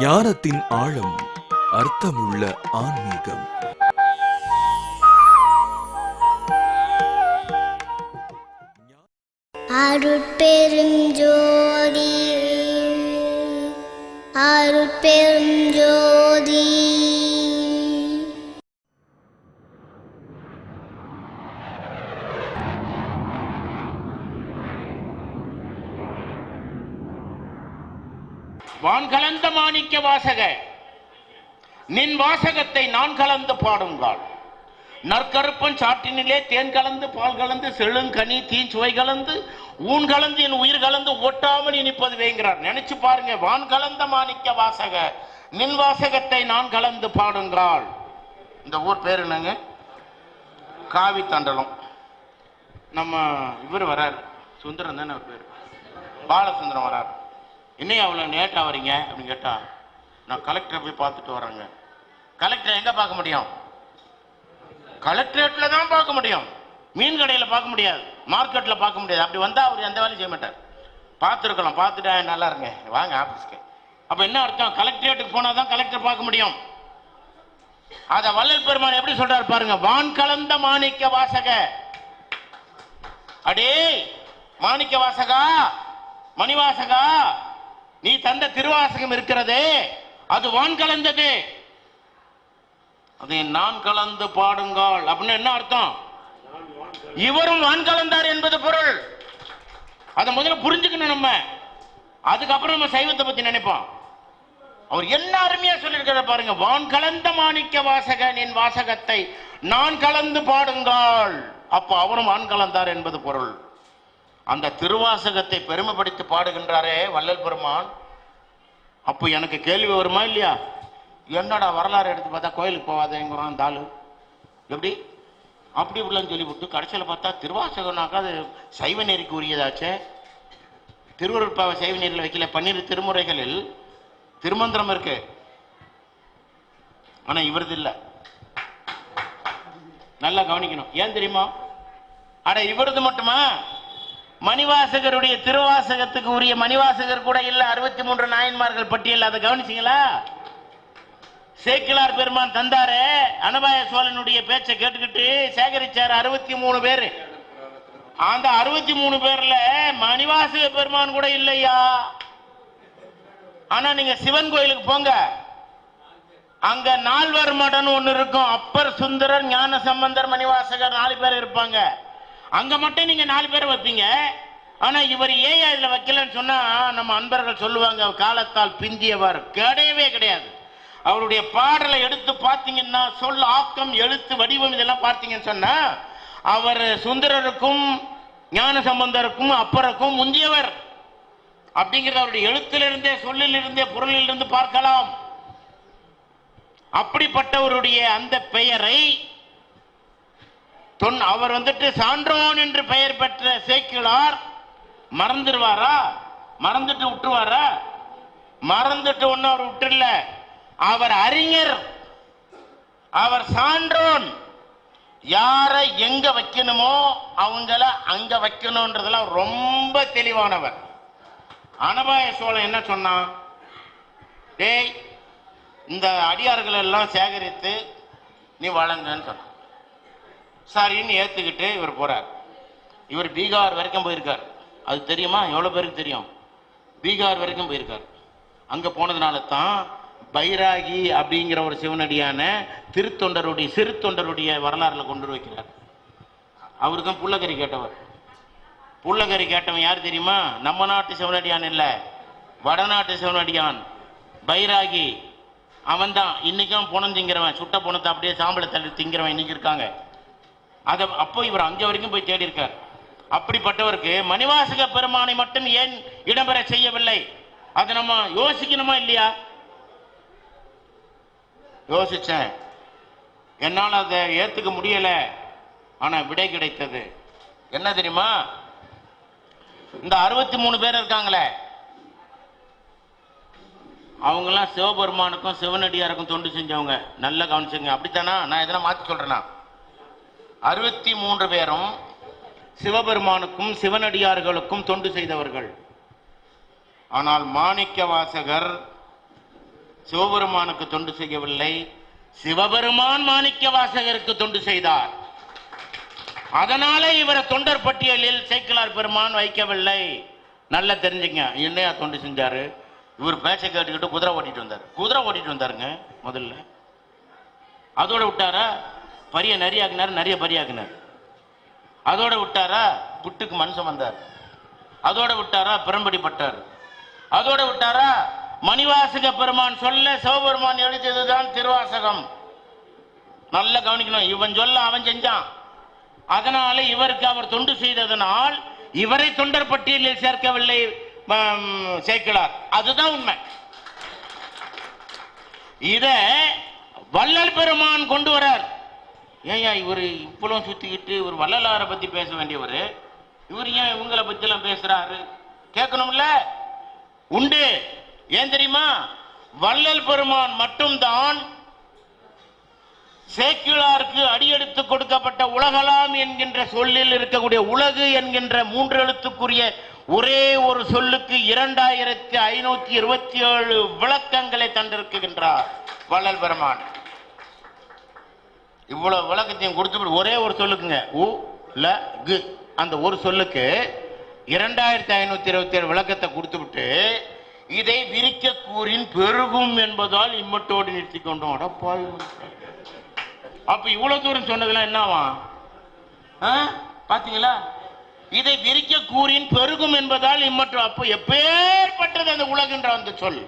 ஞானத்தின் ஆழம், அர்த்தமுள்ள ஆன்மீகம். அருட்பெருஞ்சோதி அருட்பெருஞ்சோதி. வான் கலந்த மாணிக்க வாசக நின் வாசகத்தை நான் கலந்து பாடுங்கால். நற்கருப்பன் சாட்டினிலே தேன் கலந்து பால் கலந்து செழுங்கனி தீஞ்சுவை கலந்து ஊன் கலந்து என் உயிர் கலந்து ஒட்டாமல் இனிப்பது வேங்கிறார். நினைச்சு பாருங்க, வான் கலந்த மாணிக்க வாசக நின் வாசகத்தை நான் கலந்து பாடுங்கால். இந்த ஊர் பேர் என்னங்க? காவி தண்டலம். நம்ம இவர் வராரு, சுந்தரம் தானே அவர் பேர், பாலசுந்தரம் வராரு. இன்னும் அவ்வளோ லேட்டாக வரீங்க அப்படின்னு கேட்டா, நான் கலெக்டரை போய் பார்த்துட்டு வரேங்க. கலெக்டரை எங்கே பார்க்க முடியும்? கலெக்டரேட்டில் தான் பார்க்க முடியும். மீன் கடையில் பார்க்க முடியாது, மார்க்கெட்டில் பார்க்க முடியாது. அப்படி வந்தால் அவர் எந்த வேலையும் செய்ய மாட்டார். பார்த்துருக்கலாம், பார்த்துட்டா நல்லா இருங்க வாங்க ஆஃபீஸ்க்கு. அப்போ என்ன அர்த்தம்? கலெக்டரேட்டுக்கு போனால் தான் கலெக்டர் பார்க்க முடியும். அதை வள்ளல் பெருமான் எப்படி சொல்றாரு பாருங்க. வான் கலந்த மாணிக்க வாசக, அடே மாணிக்க வாசகா, மணிவாசகா, நீ தந்த திருவாசகம் இருக்கிறதே அது வான் கலந்தது, அதை நான் கலந்து பாடுங்கள். அப்படின்னு என்ன அர்த்தம்? இவரும் வான் கலந்தார் என்பது பொருள். அதை முதல்ல புரிஞ்சுக்கணும் நம்ம. அதுக்கப்புறம் நம்ம சைவத்தை பத்தி நினைப்போம். அவர் என்ன அருமையா சொல்லியிருக்கிற பாருங்க. வான் கலந்த மாணிக்க வாசக நின் வாசகத்தை நான் கலந்து பாடுங்கள். அப்போ அவரும் வான் கலந்தார் என்பது பொருள். அந்த திருவாசகத்தை பெருமைப்படுத்தி பாடுகின்றாரே வள்ளல் பெருமான். அப்போ எனக்கு கேள்வி வருமா இல்லையா? என்னடா வரலாறு எடுத்து பார்த்தா கோயிலுக்கு போவாதேங்கிறான் அந்த ஆளு. எப்படி அப்படி இப்படிலாம் சொல்லிவிட்டு கடைசியில் பார்த்தா திருவாசகம்னாக்கா அது சைவ நெறிக்கு உரியதாச்சே. திருவருட்பாவை சைவ நெறியில் வைக்கல. 12 திருமுறைகளில் திருமந்திரம் இருக்கு, ஆனா இவரது இல்லை. நல்லா கவனிக்கணும். ஏன் தெரியுமா? அட இவரது மட்டுமா? மணிவாசகருடைய திருவாசகத்துக்கு உரிய மணிவாசகர் கூட இல்ல. 63 நாயன்மார்கள் பட்டியல். அதை கவனிச்சீங்களா? சேக்கிழார் பெருமான் தந்தாரு. அனபாய சோழனுடைய பேச்சை கேட்டுக்கிட்டு சேகரிச்சாரு 63 பேரு. அந்த 63 பேர்ல மணிவாசக பெருமான் கூட இல்லையா? ஆனா நீங்க சிவன் கோயிலுக்கு போங்க, அங்க 4 மடம் ஒண்ணு இருக்கும். அப்பர், சுந்தரர், ஞான சம்பந்தர், மணிவாசகர் 4 பேர் இருப்பாங்க. அங்க மட்டும் நீங்க 4 பேரை வைப்பீங்க. ஆனா இவர் ஏன் இதுல வைக்கலன்னு சொன்னா நம்ம அன்பர்கள் சொல்லுவாங்க, காலத்தால் பிந்தியவர். கிடையவே கிடையாது. அவருடைய பாடலை எடுத்து பார்த்தீங்கன்னா சொல், ஆக்கம், எழுத்து, வடிவம் இதெல்லாம் பார்த்தீங்கன்னு சொன்னா அவர் சுந்தரருக்கும் ஞான சம்பந்தருக்கும் அப்பருக்கும் முந்தியவர் அப்படிங்கிறது அவருடைய எழுத்திலிருந்தே, சொல்லிலிருந்தே, பொருளிலிருந்து பார்க்கலாம். அப்படிப்பட்டவருடைய அந்த பெயரை அவர் வந்துட்டு சான்றோன் என்று பெயர் பெற்ற சேக்கிழார் மறந்துடுவாரா? மறந்துட்டு விட்டுருவாரா? மறந்துட்டு ஒன்னும் அவர் விட்டுல. அவர் அறிஞர், அவர் சான்றோன். யாரை எங்க வைக்கணுமோ அவங்கள அங்க வைக்கணும்ன்றதுலாம் ரொம்ப தெளிவானவர். அனபாய சோழன் என்ன சொன்னான்? டேய், இந்த அடியார்கள் எல்லாம் சேகரித்து நீ வழங்கன்னு சொன்ன. சரின்னு ஏத்துக்கிட்டு இவர் போறார். இவர் பீகார் வரைக்கும் போயிருக்கார். அது தெரியுமா? எவ்வளவு பேருக்கு தெரியும்? பீகார் வரைக்கும் போயிருக்கார். அங்க போனதுனால தான் பைராகி அப்படிங்கிற ஒரு சிவனடியான திருத்தொண்டருடைய சிறு தொண்டருடைய வரலாறுல கொண்டு வைக்கிறார். அவரு தான் புள்ளகரி கேட்டவர். புள்ளகரி கேட்டவன் யார் தெரியுமா? நம்ம நாட்டு சிவனடியான் இல்ல, வடநாட்டு சிவனடியான் பைராகி. அவன் தான் இன்னைக்கும் புணம் திங்கிறவன். சுட்ட புணத்தை அப்படியே சாம்பலை தள்ளி திங்கிறவன் இன்னைக்கு இருக்காங்க. அதை அப்போ இவர் அங்க வரைக்கும் போய் தேடி இருக்கார். அப்படிப்பட்டவருக்கு மணிவாசக பெருமானை மட்டும் ஏன் இடம்பெற செய்யவில்லை? அதை நம்ம யோசிக்கணுமா இல்லையா? யோசிச்சேன். என்னால் அதை ஏத்துக்க முடியல. ஆனா விடை கிடைத்தது. என்ன தெரியுமா? இந்த 63 பேர் இருக்காங்களே, அவங்கெல்லாம் சிவபெருமானுக்கும் சிவனடியாருக்கும் தொண்டு செஞ்சவங்க. நல்லா கவனிச்சுங்க. அப்படித்தானா? நான் எதனா மாற்றி சொல்றேன்னா? 63 பேரும் சிவபெருமானுக்கும் சிவனடியார்களுக்கும் தொண்டு செய்தவர்கள். ஆனால் மாணிக்க வாசகர் சிவபெருமானுக்கு தொண்டு செய்யவில்லை, சிவபெருமான் மாணிக்க வாசகருக்கு தொண்டு செய்தார். அதனால இவரை தொண்டர் பட்டியலில் சேக்கிழார் பெருமான் வைக்கவில்லை. நல்லா தெரிஞ்சுங்க. என்னையா தொண்டு செஞ்சாரு? இவர் பேச்ச கேட்டுக்கிட்டு குதிரை ஓட்டிட்டு வந்தாருங்க முதல்ல. அதோட விட்டாரா? பரிய நரியாக்குனார், நிறைய பரியாக்குனார். அதோட விட்டாரா? புட்டுக்கு மனுஷன் வந்தார். அதோட விட்டாரா? பிரம்படி பட்டார். அதோட விட்டாரா? மணிவாசக பெருமான் சொல்ல சிவபெருமான் எழுதியதுதான் திருவாசகம். நல்லா கவனிக்கணும். இவன் சொல்ல அவன் செஞ்சான். அதனால இவருக்கு அவர் தொண்டு செய்ததனால் இவரை தொண்டர் பட்டியலில் சேர்க்கவில்லை சேக்கிழார். அதுதான் உண்மை. இத வள்ளல் பெருமான் கொண்டு வரார். ஏயா இவர் இவ்வளவு சுத்திக்கிட்டு ஒரு வள்ளலாரை பத்தி பேச வேண்டியவர், இவர் ஏன் இவங்களை பத்தி எல்லாம் பேசுறாரு? கேட்கணும்ல. உண்டு. ஏன் தெரியுமா? வள்ளல் பெருமான் மட்டும்தான் சேக்கிழாருக்கு அடியெடுத்து கொடுக்கப்பட்ட உலகலாம் என்கின்ற சொல்லில் இருக்கக்கூடிய உலகு என்கின்ற 3 எழுத்துக்குரிய ஒரே ஒரு சொல்லுக்கு 2527 விளக்கங்களை தந்திருக்கின்றார் வள்ளல் பெருமான். இவ்வளவு விளக்கத்தையும் கொடுத்து ஒரே ஒரு சொல்லுக்குங்க, உ ல கு, அந்த ஒரு சொல்லுக்கு 2527 விளக்கத்தை கொடுத்து விட்டு இதை விரிக்க கூறின் பெருகும் என்பதால் இம்மட்டோடு நிறுத்தி கொண்டோம். அப்ப இவ்வளவு தூரம் சொன்னதெல்லாம் என்னவா பாத்தீங்களா? இதை விரிக்க கூறின் பெருகும் என்பதால் இம்மட்டும். அப்போ எப்பேற்பட்டது அந்த உலகின்ற அந்த சொல்?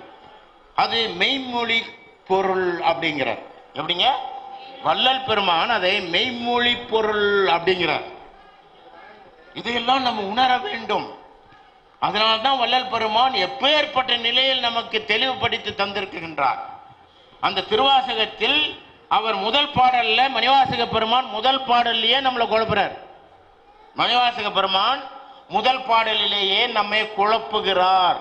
அது மெய்மொழி பொருள் அப்படிங்கிறார். எப்படிங்க? வள்ளல் பெருமான் அதை மெய்மொழி பொருள் அப்படிங்கிறார். இதையெல்லாம் நம்ம உணர வேண்டும். அதனால்தான் வள்ளல் பெருமான் எப்பேற்பட்ட நிலையில் நமக்கு தெளிவுபடுத்தி தந்திருக்கின்றார். அந்த திருவாசகத்தில் அவர் முதல் பாடல்ல மணிவாசக பெருமான் முதல் பாடல்லையே நம்மளை குழப்புறார். மணிவாசக பெருமான் முதல் பாடலிலேயே நம்மை குழப்புகிறார்.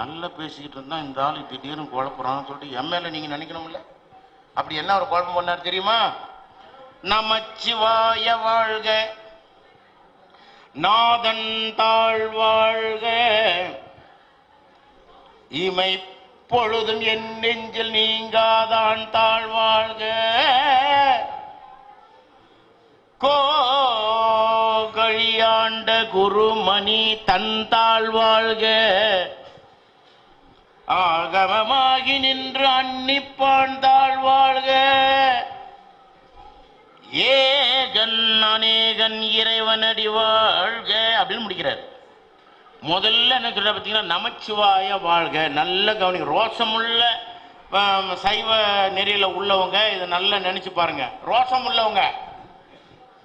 நல்லா பேசிக்கிட்டு இருந்தா இந்த ஆள் திடீர்னு குழப்புறான்னு சொல்லிட்டு எம்எல்ஏ நீங்க நினைக்கணும்ல. அப்படி என்ன ஒரு குழப்பம் பண்ணார் தெரியுமா? நமச்சிவாய வாழ்க, நாதன் தாழ்வாழ்க, இமை பொழுதும் என் நெஞ்சில் நீங்காதான் தாழ்வாழ்க, கோகழியாண்ட குருமணி தன் தாழ்வாழ்க, ஆகமமாகி நின்று அன்னிப்பான் தாழ்வாழ்க, ஏகன் அநேகன் இறைவனடி வாழ்க அப்படின்னு முடிக்கிறார். முதல்ல என்ன சொல்ற பார்த்தீங்கன்னா, நமச்சிவாய வாழ்க. நல்ல கவனிக்க. ரோஷமுள்ள சைவ நெறியில உள்ளவங்க இதை நல்லா நினைச்சு பாருங்க. ரோஷம் உள்ளவங்க,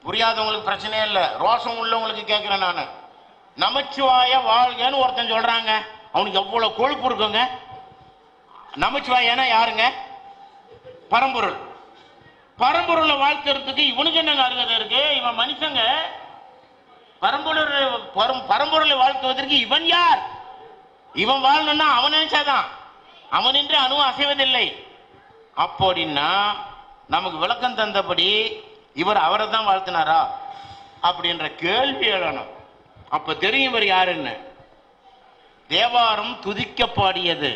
புரியாதவங்களுக்கு பிரச்சனையே இல்லை. ரோஷம் உள்ளவங்களுக்கு கேட்கிறேன் நான். நமச்சிவாய வாழ்கன்னு ஒருத்தன் சொல்றாங்க, அவனுக்கு எவ்வளவு கொழுப்பு இருக்குங்க. நமச்சிவாயனா யாருங்க? பரம்பொருள். பரம்பொருளை வாழ்த்துறதுக்கு இவனுக்கு என்னங்க அருகதை இருக்கு? இவன் மனுஷங்க. பரம்பொருளை வாழ்த்துவதற்கு இவன் யார்? இவன் வாழணும்னா அவன் நினைச்சாதான். அவன் என்று அணுவும் அசைவதில்லை. அப்படின்னா நமக்கு விளக்கம் தந்தபடி இவர் அவரை தான் வாழ்த்தினாரா அப்படின்ற கேள்வி எழணும். அப்ப தெரியும் இவர் யாருன்னு. தேவாரம் துதிக்க பாடியது,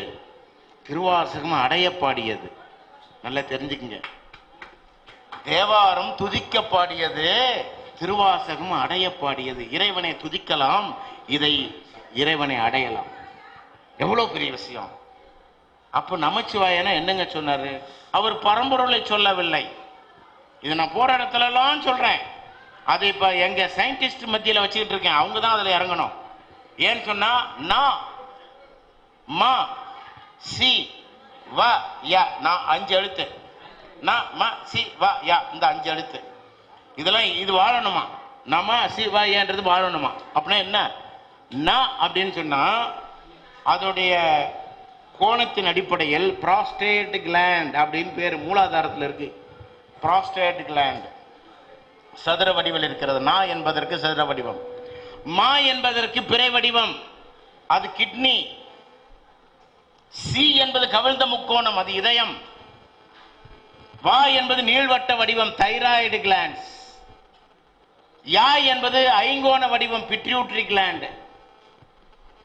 திருவாசகம் அடைய பாடியது. நல்லா தெரிஞ்சுக்குங்க. தேவாரம் துதிக்க பாடியது, திருவாசகம் அடைய பாடியது. இறைவனை துதிக்கலாம், இதை இறைவனை அடையலாம். எவ்வளவு பெரிய விஷயம். அப்ப நமச்சிவாயனா என்னங்க சொன்னாரு? அவர் பரம்பொருளை சொல்லவில்லை. இதை நான் போற இடத்துல எல்லாம் சொல்றேன். அது இப்ப எங்க சயின்டிஸ்ட் மத்தியில வச்சுக்கிட்டு இருக்கேன். அவங்க தான் அதுல இறங்கணும். ஏன்னு சொன்னா நான் மா சி வ ய, நான் 5 எழுத்து. நான் ம சி வ ய, இந்த 5 எழுத்து. இதெல்லாம் இது வாழணுமா? நம சிவாயன்றது வாழணுமா? அப்படின்னா என்ன? ந அப்படின்னு சொன்னா அதோடைய கோணத்தின் அடிப்படையில் ப்ராஸ்டேட் கிளாண்ட் அப்படின்னு பேர் மூலாதாரத்தில் இருக்கு. ப்ராஸ்டேட் கிளாண்ட் சதுர வடிவில் இருக்கிறது. நா என்பதற்கு சதுர வடிவம், மா என்பதற்கு பிறை வடிவம், அது கிட்னி. சி என்பது கவிழ்ந்த முக்கோணம், அது இதயம். வா என்பது நீள்வட்ட வடிவம், தைராய்டு கிளாண்ட்ஸ். யா என்பது ஐங்கோண வடிவம், பிட்யூட்டரி கிளாண்ட்.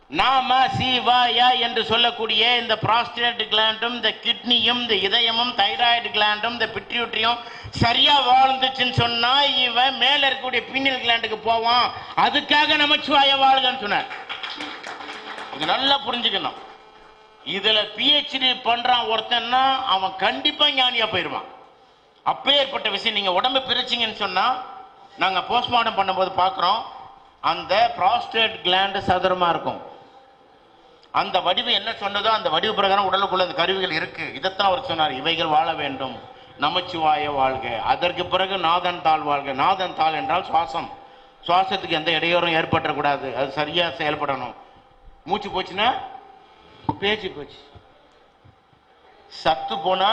நாம சிவாயா என்று சொல்லக்கூடிய இந்த புரோஸ்டேட் கிளாண்டும் இந்த கிட்னியும் இந்த இதயமும் தைராய்டு கிளாண்டும் இந்த பிட்யூட்டரியும் சரியா வாழ்ந்துச்சுன்னு சொன்னா இவன் மேல இருக்கக்கூடிய பின்னல் கிளாண்டுக்கு போவான். அதுக்காக நமச்சிவாய வாழ்கன்னு சொன்னார். இது நல்லா புரிஞ்சுக்கணும். இதுல பிஹெச்டி பண்றான் ஒருத்தன்னா அவன் கண்டிப்பா ஞானியா போயிருவான். அப்பேற்பட்ட விஷயம். நீங்க உடம்பு பிரிச்சிங்கன்னு சொன்னா, நாங்க போஸ்ட்மார்ட்டம் பண்ணும்போது பார்க்குறோம், அந்த புரோஸ்டேட் கிளாண்டு சதுரமா இருக்கும். அந்த வடிவு என்ன சொன்னதோ அந்த வடிவு பிரகாரம் உடலுக்குள்ள அந்த கருவிகள் இருக்கு. இதைத்தான் அவர் சொன்னார், இவைகள் வாழ வேண்டும், நமச்சிவாய வாழ்க. அதற்கு பிறகு நாதன் தாள் வாழ்க. நாதன் தாள் என்றால் சுவாசம். சுவாசத்துக்கு எந்த இடையூறும் ஏற்பட்டக்கூடாது, அது சரியா செயல்படணும். மூச்சு போச்சுன்னா பேச்சு போச்சு, சத்து போனா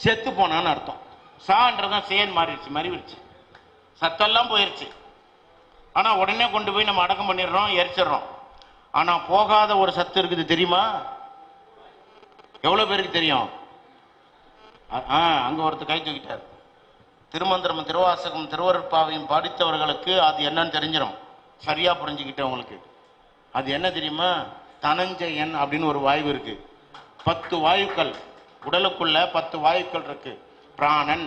செத்து போனான்னு அர்த்தம். சான்றதான் சேன் மாறிடுச்சு, மறிவிடுச்சு, சத்தெல்லாம் போயிருச்சு. ஆனா உடனே கொண்டு போய் நம்ம அடக்கம் பண்ணிடுறோம், எரிச்சிடறோம். ஆனா போகாத ஒரு சத்து இருக்குது தெரியுமா? எவ்வளவு பேருக்கு தெரியும்? அங்க ஒருத்தர் கை தூக்கிட்டார். திருமந்திரம் திருவாசகம் திருவருட்பாவையும் படித்தவர்களுக்கு அது என்னன்னு தெரிஞ்சிடும், சரியா புரிஞ்சுக்கிட்டவங்களுக்கு. அது என்ன தெரியுமா? தனஞ்சயன் அப்படின்னு ஒரு வாயு இருக்கு. 10 வாயுக்கள் உடலுக்குள்ள 10 வாயுக்கள் இருக்கு. பிராணன்,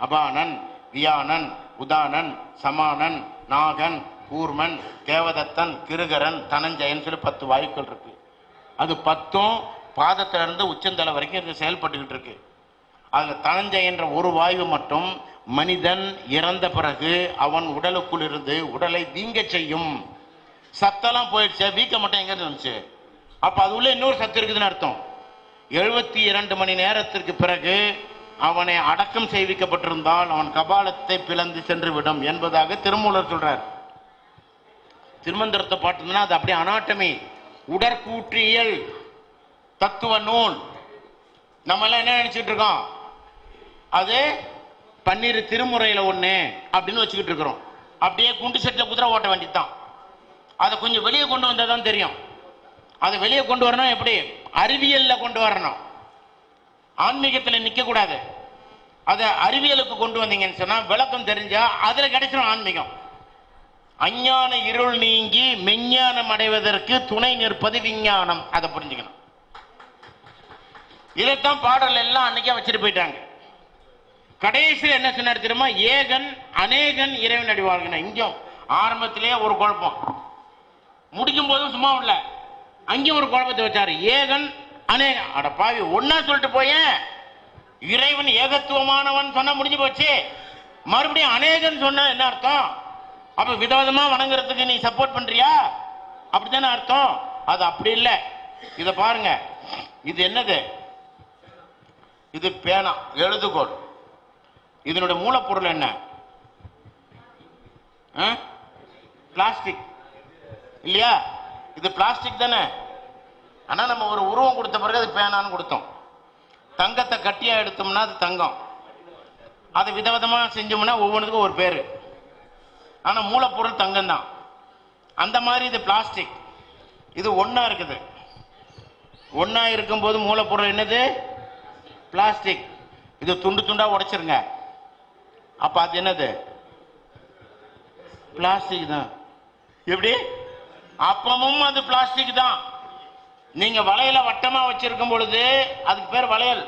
அபானன், வியானன், உதானன், சமானன், நாகன், கூர்மன், தேவதத்தன், கிருகரன், தனஞ்சயன் சொல்லி 10 வாயுக்கள் இருக்கு. அது 10ம் பாதத்தில இருந்து உச்சந்தலை வரைக்கும் இது செயல்பட்டுக்கிட்டு இருக்கு. அதுல தனஞ்சயன்ற ஒரு வாயு மட்டும் மனிதன் இறந்த பிறகு அவன் உடலுக்குள் இருந்து உடலை வீங்க செய்யும். சத்தெல்லாம் போயிடுச்சு, வீக்க மட்டும் எங்க இருந்துச்சு? அப்ப அது உள்ள இன்னொரு சத்து இருக்குதுன்னு அர்த்தம். 72 மணி நேரத்திற்கு பிறகு அவனை அடக்கம் செய்விக்கப்பட்டிருந்தால் அவன் கபாலத்தை பிளந்து சென்று விடும் என்பதாக திருமூலர் சொல்றார். திருமந்திரத்தை பாட்டுனா அது அப்படியே அனாட்டமி, உடற்கூற்றியல் தத்துவ நூல். நம்ம எல்லாம் என்ன நினைச்சிட்டு இருக்கோம்? அது 12 திருமுறையில ஒண்ணு அப்படின்னு வச்சுக்கிட்டு இருக்கிறோம். அப்படியே குண்டு செட்டில் குதிரை ஓட்ட வேண்டியதுதான். அதை கொஞ்சம் வெளியே கொண்டு வந்தாதான் தெரியும். அதை வெளியே கொண்டு வரணும். எப்படி? அறிவியல்ல கொண்டு வரணும், ஆன்மீகத்தில் நிக்க கூடாது. அதை அறிவியலுக்கு கொண்டு வந்தீங்கன்னு சொன்னா விளக்கம் தெரிஞ்சா அதுல கிடைச்சிடும் ஆன்மீகம். அஞ்ஞான இருள் நீங்கி மெஞ்ஞானம் அடைவதற்கு துணை நிற்பது விஞ்ஞானம். அதை புரிஞ்சுக்கணும். இதைத்தான் பாடல் எல்லாம் அன்னைக்கே வச்சுட்டு போயிட்டாங்க. கடைசியில் என்ன சொன்னார் தெரியுமா? ஏகன் அநேகன் இறைவன் அடி வாழ்கணும். இங்கும் ஆரம்பத்திலே ஒரு குழப்பம், முடிக்கும் போதும் சும்மா இல்ல, அங்கேயும் ஒரு குழப்பத்தை வச்சாரு. ஏகன் அநேகன், அட பாவி, ஒன்னா சொல்லிட்டு போய இறைவன் ஏகத்துவமானவன் சொன்னா முடிஞ்சு போச்சு. மறுபடியும் அநேகன் சொன்னா என்ன அர்த்தம்? அப்ப விதவிதமா வணங்குறதுக்கு நீ சப்போர்ட் பண்றியா? அப்படித்தானே அர்த்தம். அது அப்படி இல்லை. இத பாருங்க, இது என்னது? இது பேனா, எழுதுகோள். இதனுடைய மூலப்பொருள் என்ன? பிளாஸ்டிக் இல்லையா? இது பிளாஸ்டிக் தானே. ஆனா நம்ம ஒரு உருவம் கொடுத்த பிறகு அது பேனான்னு கொடுத்தோம். தங்கத்தை கட்டியா எடுத்தோம்னா அது தங்கம். அதை விதவிதமா செஞ்சோம்னா ஒவ்வொன்றுக்கும் ஒரு பேரு. ஆனா மூலப்பொருள் தங்கம் தான். அந்த மாதிரி இது பிளாஸ்டிக். இது ஒன்னா இருக்குது. ஒன்னா இருக்கும் போது மூலப்பொருள் என்னது? பிளாஸ்டிக். இது துண்டு துண்டா உடைச்சிருங்க, அப்ப அது என்னது? பிளாஸ்டிக் தான். எப்படி? அப்பமும் அது பிளாஸ்டிக் தான். நீங்க வளையல வட்டமா வச்சிருக்கும் பொழுது அதுக்கு பேர் வளையல்.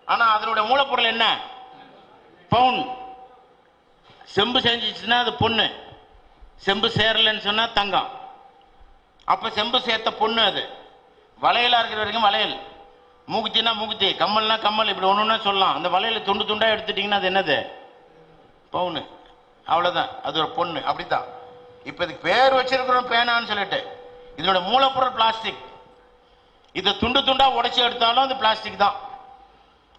ஆனா அதனுடைய மூலப்பொருள் என்ன? பவுன். செம்பு செஞ்சிச்சுன்னா அது பொண்ணு, செம்பு சேரலன்னு சொன்னா தங்கம். அப்ப செம்பு சேர்த்த பொண்ணு அது. வளையலா இருக்கிற வரைக்கும் வளையல், மூக்குத்தினா மூக்குத்தி, கம்மல்னா கம்மல், இப்படி ஒண்ணுன்னா சொல்லலாம். அந்த வளையல துண்டு துண்டா எடுத்துட்டீங்கன்னா அது என்னது? பவுனு. அவ்வளவுதான், அது ஒரு பொண்ணு. அப்படித்தான் இப்ப இதுக்கு பேர் வச்சிருக்கிறோம் பேனான்னு சொல்லிட்டு. இதோட மூலப்பொருள் பிளாஸ்டிக். இதை துண்டு துண்டா உடைச்சு எடுத்தாலும் அது பிளாஸ்டிக் தான்.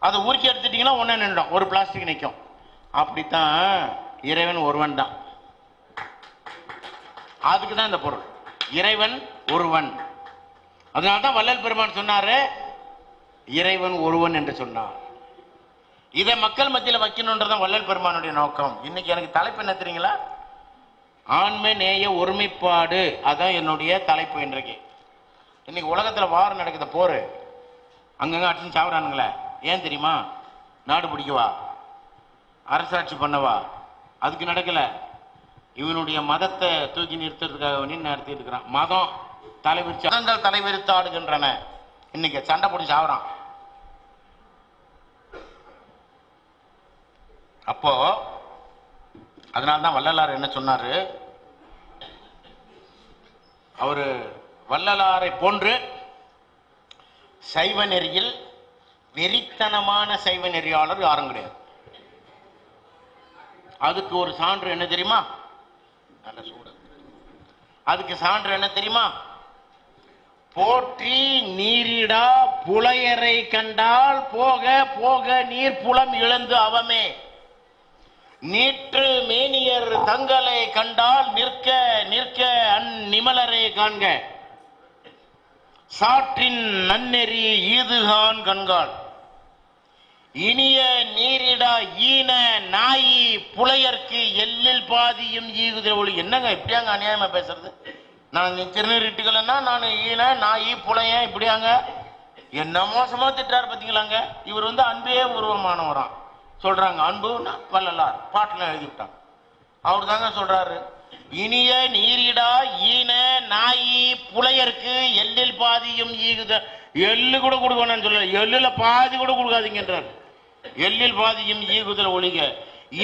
அதை உருக்கி எடுத்துட்டீங்கன்னா ஒன்னு நின்றுடும், ஒரு பிளாஸ்டிக் நிற்கும். அப்படித்தான் இறைவன் ஒருவன் தான். அதுக்கு தான் இந்த பொருள், இறைவன் ஒருவன். அதனால்தான் வள்ளல் பெருமான் சொன்னாரு இறைவன் ஒருவன் என்று சொன்னார். இதை மக்கள் மத்தியில் வைக்கணும்ன்றதான் வள்ளல் பெருமானுடைய நோக்கம். இன்னைக்கு எனக்கு தலைப்பு என்ன தெரியுங்களா? ஆண்மை நேய ஒருமைப்பாடு. அதான் என்னுடைய தலைப்பு இன்றைக்கு. இன்னைக்கு உலகத்துல வார் நடக்குது, போரு, அங்கங்க அடிச்சு சாப்பிடானுங்களே. ஏன் தெரியுமா? நாடு பிடிக்கவா? அரசாட்சி பண்ணவா? அதுக்கு நடக்கல. இவனுடைய மதத்தை தூக்கி நிறுத்துறதுக்காக வேண்டி நடத்திட்டு இருக்கிறான். மதம் தலைவிரித்து ஆடுகின்றன. இன்னைக்கு சண்டை பிடிச்சி ஆகுறான். அப்போ அதனால்தான் வள்ளலார் என்ன சொன்னாரு, அவரு வள்ளலாரை போன்று சைவ நெறியில் வெறித்தனமான சைவ நெறியாளர் யாரும் கிடையாது. அதுக்கு ஒரு சான்று என்ன தெரியுமா? நல்ல சூடு. அதுக்கு சான்று என்ன தெரியுமா? போற்றி நீரிடா புலையரை கண்டால் போக போக நீர் புலம் இழந்து அவமே, நீற்று மேனியர் தங்களை கண்டால் நிற்க நிற்க அந்நிமலரை காண்க, சாற்றின் நன்னெறி ஈதுகான் கண்கால், இனிய நீரிடா ஈன நாயி புலையர்க்கு எல்லில் பாதியும் ஈகுதிர ஒளி. என்னங்க இப்படியாங்க அநியாயமா பேசுறது? நான் திருநீரிட்டுக்கலன்னா நான் ஈன நாயி புலையன் இப்படியாங்க என்ன மோசமா திட்டார் பார்த்தீங்களாங்க. இவர் அன்பே உருவமானவரான் சொல்றாங்க. அன்புன்னா வள்ளலார் பாட்டில் எழுதிவிட்டாங்க. அவர் தாங்க சொல்றாரு, இனிய நீரிடா ஈன நாயி புலையர்க்கு எல்லில் பாதியும் ஈகுத. எள்ளு கூட கொடுக்கணும்னு சொல்ல, எள்ளுல பாதி கூட கொடுக்காதீங்கன்றார். எல்லில் பாதியும் ஈகுதல் ஒளிக,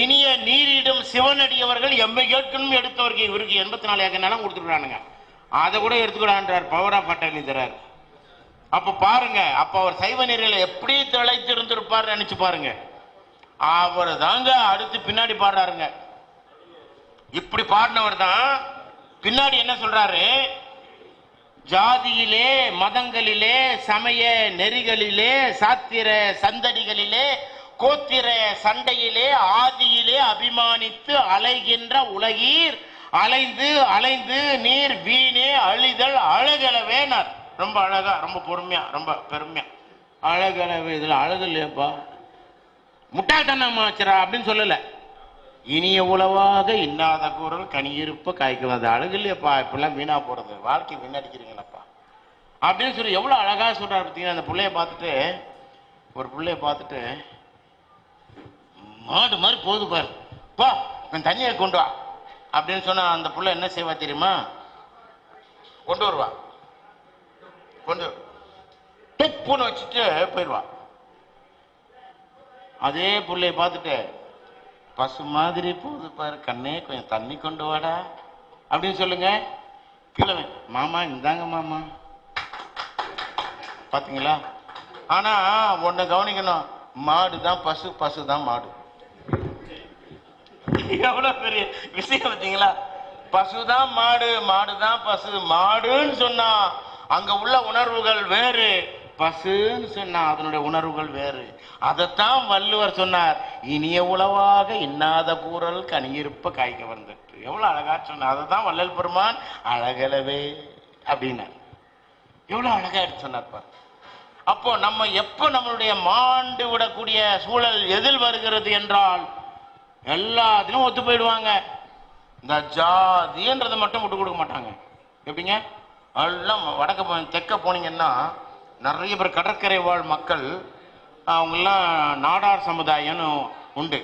இனிய நீரிடும் சிவனடியவர்கள் எம்மை கேட்கணும் எடுத்தவர்கள். இவருக்கு 84 ஏக்கர் நிலம் கொடுத்துருக்கானுங்க, அதை கூட எடுத்துக்கூடான்றார். பவர் ஆஃப் அட்டர்னி தரார். அப்ப பாருங்க, அப்ப அவர் சைவ நெறியில எப்படி திளைத்து இருந்திருப்பார் நினைச்சு பாருங்க. அவர் தாங்க அடுத்து பின்னாடி பாடுறாருங்க. இப்படி பாடினவர் தான் பின்னாடி என்ன சொல்றாரு, ஜாதியிலே மதங்களிலே சமய நெறிகளிலே சாத்திர சந்தடிகளிலே கோத்திர சண்டையிலே ஆதியிலே அபிமானித்து அலைகின்ற உலகீர் அலைந்து அலைந்து நீர் வீணே அழிதல் அழகலவே. ரொம்ப அழகா, ரொம்ப பொறுமையா, ரொம்ப பெருமையா அழகலவே. இதுல அழகு இல்லையப்பா, முட்டாள்தனமாச்சரா அப்படின்னு சொல்லல. இனிய உளவாக இன்னாத கூறல் கனியிருப்ப காய்க்கும். அது அழகு இல்லையப்பா, இப்பெல்லாம் வீணா போறது, வாழ்க்கை வீணடிக்கிறீங்களப்பா அப்படின்னு சொல்லி எவ்வளவு அழகா சொல்றாரு பார்த்தீங்கன்னா. அந்த பிள்ளைய பார்த்துட்டு, ஒரு பிள்ளைய பார்த்துட்டு, மாடு மாதிரி போகுது பாரு, பா நான் தண்ணியை கொண்டு வா அப்படின்னு சொன்னா அந்த பிள்ளை என்ன செய்வா தெரியுமா? கொண்டு வருவா, கொண்டு துப்புன்னு வச்சுட்டு போயிடுவா. அதே பிள்ளைய பார்த்துட்டு, பசு மாதிரி போகுது பாரு கண்ணே, கொஞ்சம் தண்ணி கொண்டு வாடா அப்படின்னு சொல்லுங்க. கீழே மாமா இந்தாங்க மாமா. பாத்தீங்களா? ஆனா ஒண்ணு கவனிக்கணும், மாடு தான் பசு, பசு தான் மாடு. எவ்வளவு பெரிய விஷயம் பார்த்தீங்களா? பசுதான் மாடு, மாடுதான் பசு. மாடுன்னு சொன்னா அங்க உள்ள உணர்வுகள் வேறு, பசுன்னு சொன்னா அதனுடைய உணர்வுகள் வேறு. அதைத்தான் வள்ளுவர் சொன்னார், இனிய உளவாக இன்னாத கூறல் கனியிருப்ப காய்க்க வந்துட்டு. எவ்வளவு அழகா சொன்னார். அதைத்தான் வள்ளல் பெருமான் அழகலவே அப்படின்னார். எவ்வளவு அழகா எடுத்து சொன்னார் பாரு. அப்போ நம்ம எப்ப நம்மளுடைய மாண்டு விடக்கூடிய சூழல் எதில் வருகிறது என்றால் எல்லாத்திலும் ஒத்து போயிடுவாங்க. இந்த ஜாதின்றதை மட்டும் விட்டு கொடுக்க மாட்டாங்க. எப்படிங்க? எல்லாம் வடக்க தெற்க போனீங்கன்னா நிறைய பேர் கடற்கரை வாழ் மக்கள், அவங்கெல்லாம் நாடார் சமுதாயம்னு உண்டு.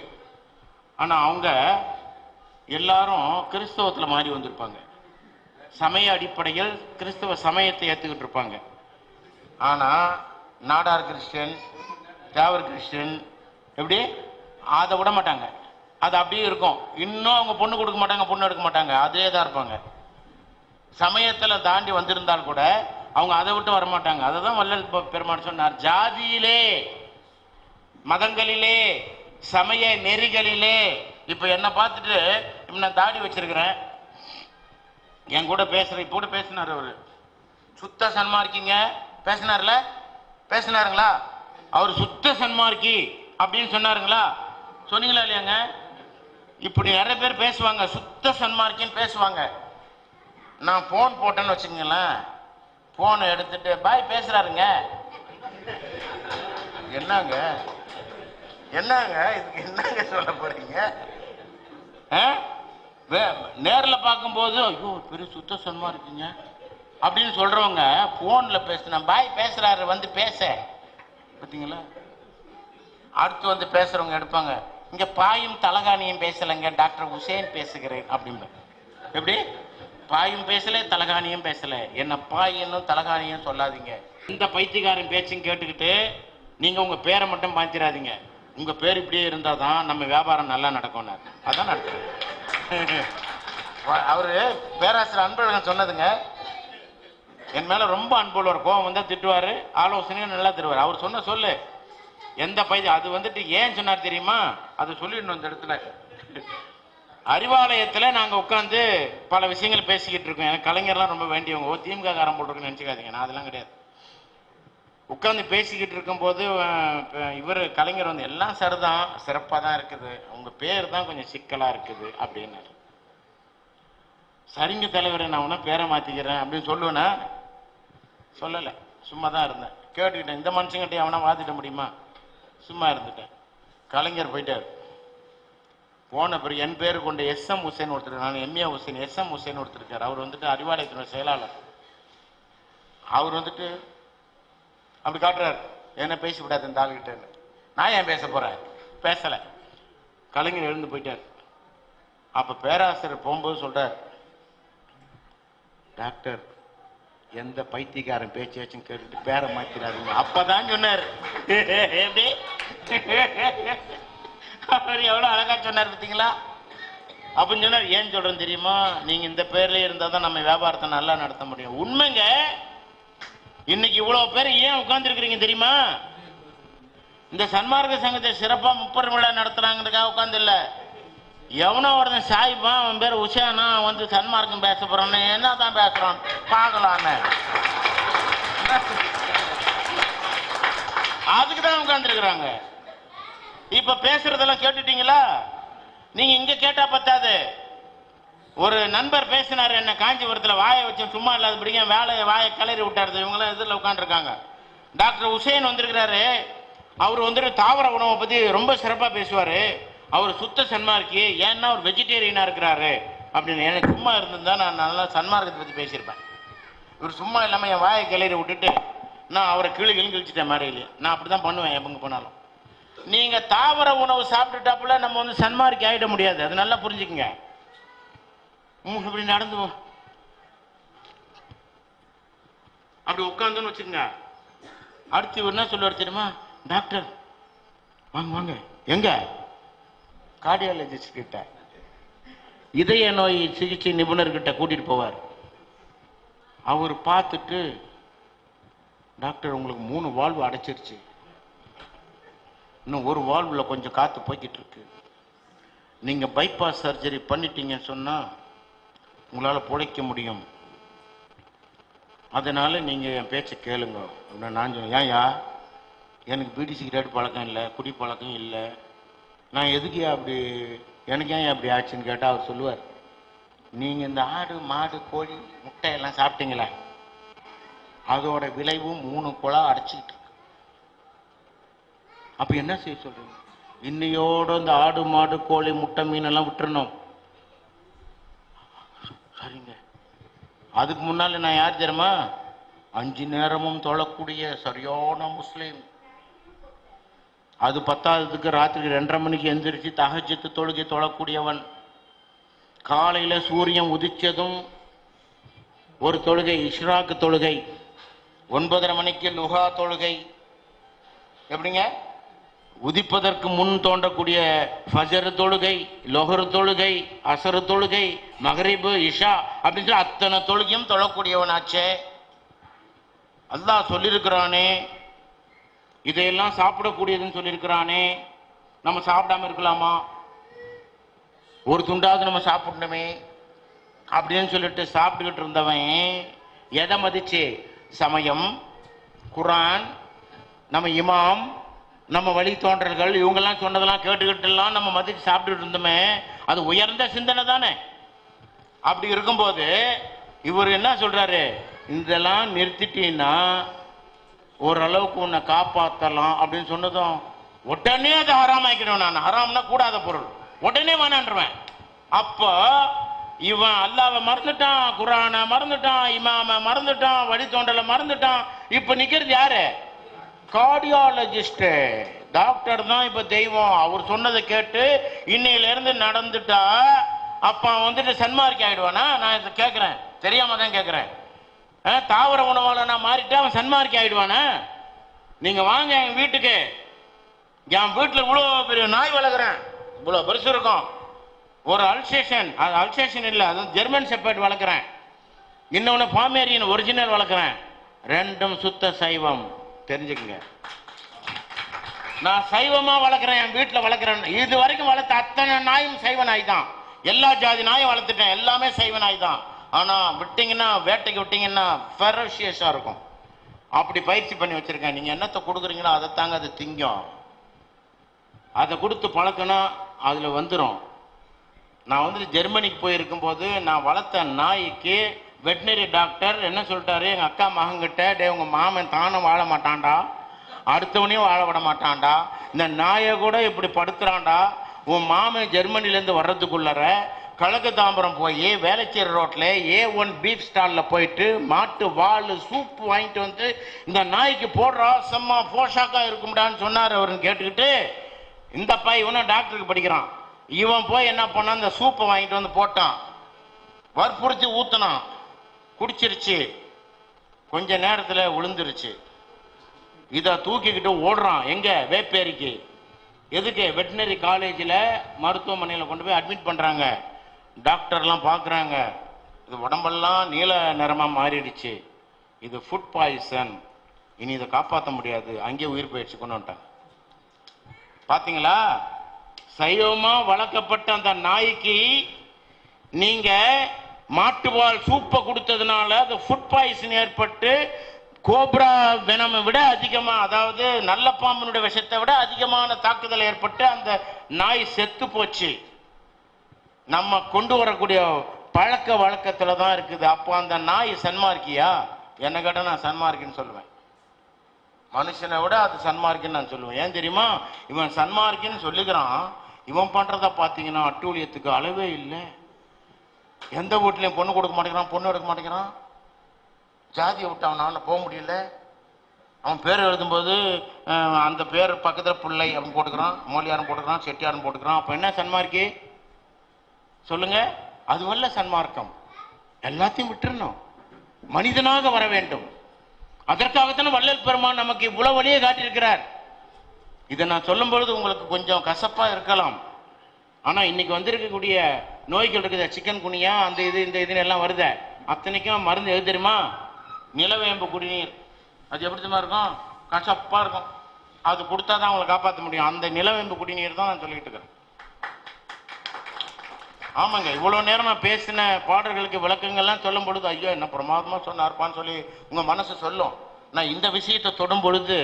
ஆனால் அவங்க எல்லாரும் கிறிஸ்தவத்தில் மாறி வந்திருப்பாங்க. சமய அடிப்படையில் கிறிஸ்தவ சமயத்தை ஏற்றுக்கிட்டு இருப்பாங்க. ஆனால் நாடார் கிறிஸ்டியன், தேவர் கிறிஸ்டியன் எப்படி அதை விட மாட்டாங்க. அது அப்படியே இருக்கும். இன்னும் அவங்க பொண்ணு கொடுக்க மாட்டாங்க, பொண்ணு எடுக்க மாட்டாங்க, அதே தான் இருப்பாங்க. சமயத்தில் தாண்டி வந்திருந்தால் கூட அவங்க அதை விட்டு வரமாட்டாங்க. அதை தான் வள்ளல் பெருமான் சொன்னார், ஜாதியிலே மதங்களிலே சமய நெறிகளிலே. இப்ப என்ன பார்த்துட்டு நான் தாடி வச்சிருக்கிறேன், என் கூட பேசுற, இப்ப கூட பேசினார் அவரு, சுத்த சன்மார்க்கிங்க பேசினார்ல, பேசினாருங்களா? அவர் சுத்த சன்மார்க்கி அப்படின்னு சொன்னாருங்களா? சொன்னீங்களா இல்லையாங்க? இப்படி நிறைய பேர் பேசுவாங்க, சுத்த சன்மார்க்கின்னு பேசுவாங்க. நான் போன் போட்டேன்னு வச்சுக்கங்களேன், போனை எடுத்துட்டு பாய் பேசுறாருங்க. என்னங்க என்னங்க இதுக்கு என்னங்க சொல்ல போறீங்க? நேரில் பார்க்கும்போது ஐயோ பெரிய சுத்த சன்மா இருக்கீங்க அப்படின்னு சொல்றவங்க போன்ல பேசுனா பாய் பேசுறாரு வந்து பேச, பார்த்தீங்களா? அடுத்து வந்து பேசுறவங்க எடுப்பாங்க, இங்க பாயும் தலகாணியும் பேசலைங்க, டாக்டர் ஹுசேன் பேசுகிறேன் அப்படிம்ப. எப்படி பாயும் பேசல, தலகாணியும் பேசல. என்ன பாய் என்னும் தலகாணியும் சொல்லாதீங்க. இந்த பைத்தியக்காரன் பேச்சும் கேட்டுக்கிட்டு நீங்க உங்க பேரை மட்டும் மாத்திராதீங்க. உங்க பேர் இப்படியே இருந்தாதான் நம்ம வியாபாரம் நல்லா நடக்கும். அதான் நடக்குது. அவரு பேராசிரியர் அன்பழகன் சொன்னதுங்க. என் மேல ரொம்ப அன்புள்ளவர், கோவம் வந்தா திட்டுவாரு, ஆலோசனையும் நல்லா தருவார். அவர் சொன்ன சொல்லு எந்த பைத்தியம் அது வந்துட்டு ஏன் சொன்னார் தெரியுமா? அது சொல்லிடணும். இந்த இடத்துல அறிவாலயத்துல நாங்க உட்காந்து பல விஷயங்கள் பேசிக்கிட்டு இருக்கோம். எனக்கு கலைஞர்லாம் ரொம்ப வேண்டியவங்க. திமுக காரம் போட்டிருக்குன்னு நினைச்சுக்காதீங்க, நான் அதெல்லாம் கிடையாது. உட்காந்து பேசிக்கிட்டு இருக்கும்போது இவர் கலைஞர் வந்து எல்லாம் சரிதான், சிறப்பாக தான் இருக்குது, உங்க பேர் தான் கொஞ்சம் சிக்கலா இருக்குது அப்படின்னாரு. சரிங்க தலைவரை, நான் உன பேரை மாத்திக்கிறேன் அப்படின்னு சொல்லுவேன்னா சொல்லலை, சும்மா தான் இருந்தேன், கேட்டுக்கிட்டேன். இந்த மனுஷங்கிட்ட அவனா வாதிட முடியுமா? சும்மா இருந்துட்டேன். கலைஞர் போயிட்டார். போன பிறகு என் பேரு கொண்ட SM ஹுசேன் ஒருத்தர், நான் எம்ஏ ஹுசேன், SM ஹுசேன் ஒருத்தர் இருக்கார். அவர் வந்துட்டு அறிவாலயத்தினுடைய செயலாளர். அவர் வந்துட்டு அப்படி காட்டுறாரு, என்ன பேசி விடாது இந்த ஆளுகிட்ட. நான் ஏன் பேச போறேன்? பேசல. கலைஞர் எழுந்து போயிட்டார். அப்ப பேராசிரியர் போகும்போது சொல்றார், டாக்டர் எந்த பைத்தியக்காரன் பேச்சாச்சும் கேட்டுட்டு பேரை மாத்திராதீங்க. அப்பதான் சொன்னார். எப்படி அவர் எவ்வளவு அழகா சொன்னார் பார்த்தீங்களா? அப்படின்னு சொன்னார். ஏன் சொல்றேன் தெரியுமா? நீங்க இந்த பேர்ல இருந்தா தான் நம்ம வியாபாரத்தை நல்லா நடத்த முடியும். உண்மைங்க. இன்னைக்கு இவ்வளவு பேர் ஏன் உட்கார்ந்து இருக்கிறீங்க தெரியுமா? இந்த சன்மார்க்க சங்கத்தை சிறப்பா 30 விழா நடத்துறாங்கிறதுக்காக உட்கார்ந்து இல்ல. எவனோ ஒருத்தன் சாய்பான், அவன் பேர் உஷானா, வந்து சன்மார்க்கம் பேச போறான்னு என்னதான் பேசுறான் பார்க்கலான்னு அதுக்குதான் உட்கார்ந்து இருக்கிறாங்க. இப்ப பேசுறதெல்லாம் கேட்டுட்டீங்களா? நீங்க இங்க கேட்டா பத்தாது. ஒரு நண்பர் பேசினாரு என்ன காஞ்சிபுரத்தில், வாயை வச்சு சும்மா இல்லாதபடிங்க வாயை கிளறி விட்டாரு. இவங்களாம் எதிரில் உட்காந்துருக்காங்க. டாக்டர் உசேன் வந்திருக்கிறாரு. அவர் வந்துட்டு தாவர உணவை பத்தி ரொம்ப சிறப்பா பேசுவாரு. அவர் சுத்த சன்மார்க்கி, ஏன்னா அவர் வெஜிடேரியனா இருக்கிறாரு அப்படின்னு. எனக்கு சும்மா இருந்திருந்தா நான் நல்லா சன்மார்க்கத்தை பத்தி பேசியிருப்பேன். இவர் சும்மா இல்லாம என் வாயை கிளறி விட்டுட்டு நான் அவரை கிழிச்சிட்டேன் மேடையிலேயே. நான் அப்படிதான் பண்ணுவேன் எப்பங்க போனாலும். நீங்க தாவர உணவு சாப்பிட்டுட்டாப்புல நம்ம வந்து சன்மார்க்கி ஆயிட முடியாது. அது நல்லா புரிஞ்சுக்குங்க. அப்படி நடந்து அப்படி உட்காந்துன்னு வச்சுக்கோங்க. அடுத்து இவர் என்ன சொல்லுவார் தெரியுமா? டாக்டர் வாங்க வாங்க. எங்க? கார்டியாலஜிஸ்ட் கிட்ட, இதய நோய் சிகிச்சை நிபுணர்கிட்ட கூட்டிட்டு போவார். அவர் பார்த்துட்டு, டாக்டர் உங்களுக்கு 3 வால்வு அடைச்சிருச்சு, இன்னும் 1 வால்வுல கொஞ்சம் காத்து போய்கிட்டு இருக்கு, நீங்க பைபாஸ் சர்ஜரி பண்ணிட்டீங்கன்னு சொன்னா உங்களால பிழைக்க முடியும், அதனால நீங்க என் பேச்சை கேளுங்க. நான் சொன்னேன், ஏன்யா எனக்கு பீடி சிகரெட் பழக்கம் இல்லை, குடி பழக்கம் இல்லை, நான் எதுக்கு அப்படி, எனக்கு ஏன் அப்படி ஆச்சுன்னு கேட்டால் அவர் சொல்லுவார், நீங்க இந்த ஆடு மாடு கோழி முட்டை எல்லாம் சாப்பிட்டீங்களே, அதோட விளைவும் 3 குழா அடைச்சிக்கிட்டு இருக்கு. அப்ப என்ன செய்ய சொல்றீங்க? இன்னையோட இந்த ஆடு மாடு கோழி முட்டை மீன் எல்லாம் விட்டுறணும். சரிங்க. அதுக்கு முன்னால நான் யார் தெரியுமா? 5 நேரமும் தொழக்கூடிய சரியான முஸ்லீம். அது 10ஆவதுக்கு ராத்திரி 2:30 மணிக்கு எந்திரிச்சு தஹஜ்ஜத் தொழுகை தொழக்கூடியவன். காலையில சூரியன் உதிச்சதும் ஒரு தொழுகை, இஷ்ராக்கு தொழுகை. 9:30 மணிக்கு லுஹா தொழுகை. எப்படிங்க? உதிப்பதற்கு முன் தோன்றக்கூடிய ஃபஜர் தொழுகை, லொஹர் தொழுகை, அசர் தொழுகை, மகரிபு, இஷா அப்படின்னு சொல்லி அத்தனை தொழுகையும் தொழக்கூடியவனாச்சே. அல்லாஹ் சொல்லியிருக்கிறானே, இதையெல்லாம் சாப்பிடக்கூடியதுன்னு சொல்லியிருக்கிறானே, நம்ம சாப்பிடாம இருக்கலாமா? ஒரு துண்டாவது நம்ம சாப்பிடணுமே அப்படின்னு சொல்லிட்டு சாப்பிட்டுக்கிட்டு இருந்தவன் எதை மதிச்சு? சமயம், குரான், நம்ம இமாம், நம்ம வழி தோன்றல்கள், இவங்கெல்லாம் சொன்னதெல்லாம் கேட்டுக்கிட்டு எல்லாம் நம்ம மதிச்சு சாப்பிட்டுட்டு இருந்தோமே, அது உயர்ந்த சிந்தனை தானே. அப்படி இருக்கும்போது இவர் என்ன சொல்றாரு? இதெல்லாம் நிறுத்திட்டீங்கன்னா ஓரளவுக்கு உன்னை காப்பாற்றலாம் அப்படின்னு சொன்னதும் உடனே அதை ஹராமாக்கிடுவேன். நான் ஹராம்னா கூடாத பொருள், உடனே வேணான்றுவேன். அப்போ இவன் அல்லாவை மறந்துட்டான், குரானை மறந்துட்டான், இமாம மறந்துட்டான், வழித்தோண்டலை மறந்துட்டான். இப்ப நிக்கிறது யாரு? கார்டியாலஜிஸ்ட். டாக்டர் தான் இப்ப தெய்வம். அவர் சொன்னதை கேட்டு இன்னையில இருந்து நடந்துட்டா அப்ப அவன் வந்துட்டு சன்மார்க்கி ஆயிடுவானா? நான் இதை கேட்கிறேன், தெரியாம தான் கேட்கிறேன். தாவர உணவாளனா மாறிட்டு அவன் சன்மார்க்கி ஆயிடுவானா? நீங்க வாங்க என் வீட்டுக்கு, என் வீட்டுல இவ்வளவு பெரிய நாய் வளர்க்குறேன், இவ்வளவு பெருசு இருக்கும். ஒரு அல்சேஷன், அது அல்சேஷன் இல்ல, அது ஜெர்மன் ஷெப்பர்ட் வளர்க்குறேன். இன்னொன்னு பாமேரியன் ஒரிஜினல் வளர்க்குறேன். ரெண்டும் சுத்த சைவம், தெரிஞ்சுக்குங்க. நான் சைவமா வளர்க்குறேன், என் வீட்டில் வளர்க்குறேன். இது வரைக்கும் வளர்த்த அத்தனை நாயும் சைவ நாய் தான். எல்லா ஜாதி நாயும் வளர்த்துட்டேன், எல்லாமே சைவ நாய் தான். ஆனா விட்டீங்கன்னா, வேட்டைக்கு விட்டீங்கன்னா ஃபெரோஷியஸா இருக்கும். அப்படி பயிற்சி பண்ணி வச்சிருக்கேன். நீங்க என்னத்தை கொடுக்குறீங்களோ அதை தாங்க அது திங்கும். அதை கொடுத்து பழக்கணும், அதுல வந்துடும். நான் வந்துட்டு ஜெர்மனிக்கு போயிருக்கும் போது நான் வளர்த்த நாய்க்கு வெட்டினரி டாக்டர் என்ன சொல்லிட்டாரு, எங்க அக்கா மகன்கிட்ட, டே உங்க மாமன் தானும் வாழ மாட்டான்டா, அடுத்தவனையும் வாழ விட மாட்டான்டா, இந்த நாயை கூட இப்படி படுத்துறான்டா, உன் மாமன் ஜெர்மனிலேருந்து வர்றதுக்குள்ளற கழக தாம்பரம் போய் வேலைச்சேரி ரோட்ல A1 பீஃப் ஸ்டால்ல போயிட்டு மாட்டு வால் சூப் வாங்கிட்டு வந்து இந்த நாய்க்கு போடுறா, செம்ம போஷாக்கா இருக்கும்டான்னு சொன்னார். அவருன்னு கேட்டுக்கிட்டு இந்த பையன் இவனும் டாக்டருக்கு படிக்கிறான். இவன் போய் என்ன பண்ணான், இந்த சூப்பை வாங்கிட்டு வந்து போட்டான், வற்புறுத்தி ஊத்தினான், குடிச்சிருச்சு, கொஞ்ச நேரத்துல விழுந்துருச்சு. இத தூக்கிக்கிட்டு ஓடுறான் எங்க, வேப்பேரிக்கு. எதுக்கு? வெட்டினரி காலேஜில் மருத்துவமனையில் கொண்டு போய் அட்மிட் பண்றாங்க. டாக்டர்லாம் பார்க்குறாங்க, இது உடம்பெல்லாம் நீல நிறமா மாறிடுச்சு, இது ஃபுட் பாய்சன், இனி இதை காப்பாற்ற முடியாது, அங்கே உயிர் போயிடுச்சு, கொண்டு வந்துட்டாங்க. பாத்தீங்களா? சைவமா வளர்க்கப்பட்ட அந்த நாய்க்கு நீங்க மாட்டுவால் சூப்பை கொடுத்ததுனால அது ஃபுட் பாய்சன் ஏற்பட்டு கோப்ரா வெனமை விட அதிகமா, அதாவது நல்ல பாம்பனுடைய விஷத்தை விட அதிகமான தாக்குதல் ஏற்பட்டு அந்த நாய் செத்து போச்சு. நம்ம கொண்டு வரக்கூடிய பழக்க வழக்கத்துல தான் இருக்குது. அப்போ அந்த நாய் சன்மார்க்கியா? என்ன கேட்டா நான் சன்மார்க்கின்னு சொல்லுவேன். மனுஷனை விட அது சன்மார்க்கின்னு நான் சொல்லுவேன். ஏன் தெரியுமா? இவன் சன்மார்க்கின்னு சொல்லிக்கிறான், இவன் பண்றத பாத்தீங்கன்னா அட்டூழியத்துக்கு அளவே இல்லை. எந்த வீட்லயும் பொண்ணு கொடுக்க மாட்டேங்கிறான், பொண்ணு எடுக்க மாட்டேங்கிறான், ஜாதியை விட்டு அவனால போக முடியல. அவன் பேர் எழுதும்போது அந்த பேர் பக்கத்தில் பிள்ளை அப்படின்னு போட்டுக்கிறான், மோலியாரும் போட்டுக்கிறான், செட்டியாரும் போட்டுக்கிறான். அப்ப என்ன சன்மார்க்கி சொல்லுங்க? அதுவல்ல சன்மார்க்கம். எல்லாத்தையும் விட்டுறணும், மனிதனாக வர வேண்டும். அதற்காகத்தான வள்ளல் பெருமான் நமக்கு இவ்வளவு வழியை காட்டியிருக்கிறார். இதை நான் சொல்லும் பொழுது உங்களுக்கு கொஞ்சம் கசப்பா இருக்கலாம். ஆனா இன்னைக்கு வந்திருக்கக்கூடிய நோய்கள் இருக்குது, சிக்கன் குனியா, அந்த இது இந்த இதுன்னு எல்லாம் வருது. அத்தனைக்கும் மருந்து எது தெரியுமா? நிலவேம்பு குடிநீர். அது எப்படி தெரியுமா இருக்கும்? கசப்பா இருக்கும். அது கொடுத்தாதான் அவங்களை காப்பாற்ற முடியும். அந்த நிலவேம்பு குடிநீர் தான் நான் சொல்லிட்டு இருக்கிறேன். ஆமாங்க, இவ்வளவு நேரம் நான் பேசின பாடல்களுக்கு விளக்கங்கள்லாம் சொல்லும் பொழுது ஐயோ என்ன பிரமாதமா சொன்னார்ப்பான்னு சொல்லி உங்க மனசு சொல்லும். நான் இந்த விஷயத்தை தொடும் பொழுது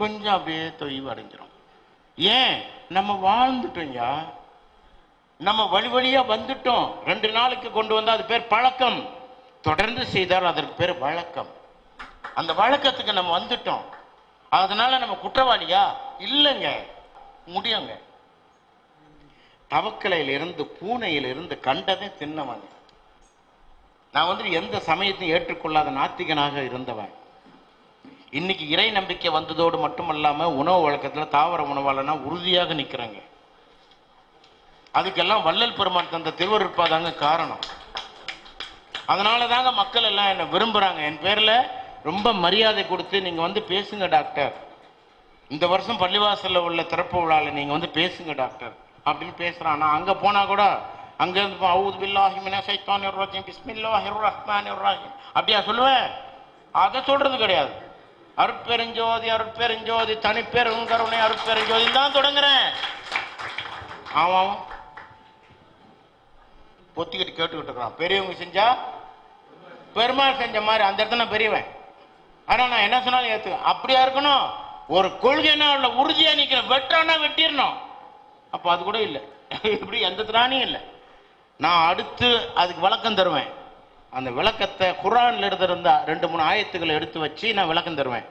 கொஞ்சம் அப்படியே தொய்வு அடைஞ்சிரும். ஏன்? நம்ம வாழ்ந்துட்டோம்யா, நம்ம வழி வழியா வந்துட்டோம். 2 நாளுக்கு கொண்டு வந்தா அது பேர் பழக்கம், தொடர்ந்து செய்தால் அதற்கு பேர் வழக்கம். அந்த வழக்கத்துக்கு நம்ம வந்துட்டோம். அதனால நம்ம குற்றவாளியா? இல்லைங்க, முடியுங்க. தவக்கலையிலிருந்து பூனையிலிருந்து கண்டதை தின்னவன். நான் வந்து எந்த சமயத்தையும் ஏற்றுக்கொள்ளாத நாத்திகனாக இருந்தவன். இன்னைக்கு இறை நம்பிக்கை வந்ததோடு மட்டுமல்லாம உணவு வழக்கத்துல தாவர உணவாளனா உறுதியாக நிற்கிறாங்க. அதுக்கெல்லாம் வள்ளல் பெருமான் தந்த திருவருட்பாதாங்க காரணம். அதனால தாங்க மக்கள் எல்லாம் என்ன விரும்புறாங்க. என் பேர்ல ரொம்ப மரியாதை கொடுத்து நீங்க வந்து பேசுங்க டாக்டர், இந்த வருஷம் பள்ளிவாசல்ல உள்ள திறப்பு விழாவில் நீங்க வந்து பேசுங்க டாக்டர் அப்படின்னு பேசுறான். நான் அங்க போனா கூட அங்க இருந்து அவுது பில்லாஹி மினஷ் ஷைத்தானிர் ரஜீம் பிஸ்மில்லாஹிர் ரஹ்மானிர் ரஹீம் அப்படியா சொல்லுவேன். அதை சொல்றது கிடையாது. அருட்பெருஞ்சோதி அருட்பெருஞ்சோதி தனிப்பெருங்கருணை அருட்பெருஞ்சோதி தான் தொடங்குறேன். ஆமாம், பொத்திக்கிட்டு கேட்டுக்கிட்டு இருக்கிறான். பெரியவங்க செஞ்சா பெருமாள் செஞ்ச மாதிரி அந்த இடத்துல பெரியவன். ஆனா நான் என்ன சொன்னாலும் ஏத்துவேன். அப்படியா இருக்கணும். ஒரு கொள்கைன்னா உள்ள உறுதியா நிக்கணும். வெட்டானா வெட்டிடணும். அப்ப அது கூட இல்லை, இப்படி எந்த திராணியும் இல்லை. நான் அடுத்து அதுக்கு விளக்கம் தருவேன். அந்த விளக்கத்தை குர்ஆன்ல இருந்த 2-3 ஆயத்துக்களை எடுத்து வச்சு நான் விளக்கம் தருவேன்.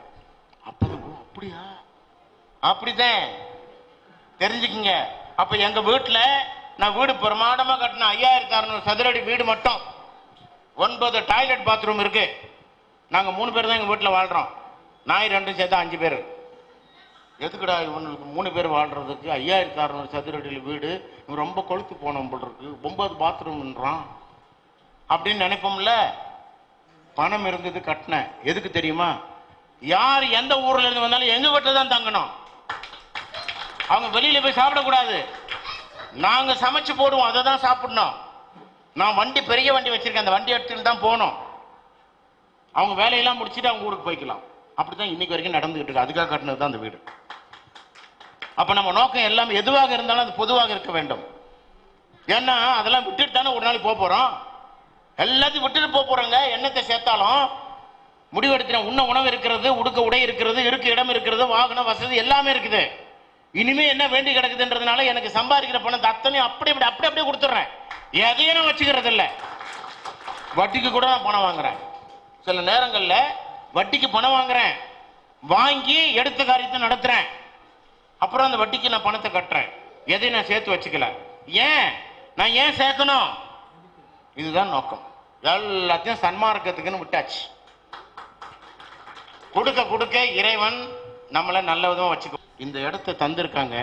அப்பதான் அப்படியா, அப்படிதான் தெரிஞ்சுக்குங்க. அப்ப எங்க வீட்டுல நான் வீடு பிரமாண்டமா கட்டின 5600 சதுரடி வீடு மட்டும் 9 டாய்லெட் பாத்ரூம் இருக்கு. நாங்க 3 பேர் தான் எங்க வீட்டுல வாழ்றோம். நாய் 2 சேர்த்தா 5 பேர். எதுக்குடா இவனுக்கு 3 பேர் வாழ்றதுக்கு 5600 சதுர அடியில் வீடு, இவன் ரொம்ப கொழுத்து போனவன் போல் இருக்கு, 9 பாத்ரூம்ன்றான் அப்படின்னு நினைப்போம்ல. பணம் இருந்தது கட்டினேன். எதுக்கு தெரியுமா? யார் எந்த ஊர்ல இருந்து வந்தாலும் எங்க வீட்டில் தான் தங்கணும். அவங்க வெளியில போய் சாப்பிடக்கூடாது. நாங்க சமைச்சு போடுவோம், அதை தான் சாப்பிடணும். நான் வண்டி, பெரிய வண்டி வச்சிருக்கேன், அந்த வண்டி எடுத்துட்டு தான் போகணும். அவங்க வேலையெல்லாம் முடிச்சுட்டு அவங்க ஊருக்கு போய்க்கலாம். அப்படித்தான் இன்னைக்கு வரைக்கும் நடந்துகிட்டு இருக்கு. அதுக்காக கட்டினது தான் அந்த வீடு. அப்ப நம்ம நோக்கம் எல்லாம் எதுவாக இருந்தாலும் அது பொதுவாக இருக்க வேண்டும். ஏன்னா அதெல்லாம் விட்டுட்டு தானே ஒரு நாள் போறோம். எல்லாத்தையும் விட்டுட்டு போறோங்க. என்னத்தை சேர்த்தாலும் முடிவெடுக்கிறேன். உண்ண உணவு இருக்கிறது, உடுக்க உடை இருக்கிறது, இருக்க இடம் இருக்கிறது, வாகன வசதி எல்லாமே இருக்குது. இனிமே என்ன வேண்டி கிடக்குதுன்றதுனால எனக்கு சம்பாதிக்கிற பணத்தை அத்தனையும் அப்படியே கொடுத்துட்றேன். எதையும் நான் வச்சுக்கிறது இல்லை. வட்டிக்கு கூட நான் பணம் வாங்குறேன். சில நேரங்கள்ல வட்டிக்கு பணம் வாங்குறேன், வாங்கி எடுத்த காரியத்தை நடத்துறேன். அப்புறம் அந்த வட்டிக்கு நான் பணத்தை கட்டுறேன். எதையும் நான் சேர்த்து வச்சுக்கல. நான் ஏன் சேர்க்கணும்? இதுதான் நோக்கம். எல்லாத்தையும் சன்மார்க்கத்துக்குன்னு விட்டாச்சு. கொடுக்க கொடுக்க இறைவன் நம்மளை நல்ல விதமா வச்சுக்கோ. இந்த இடத்தை தந்திருக்காங்க.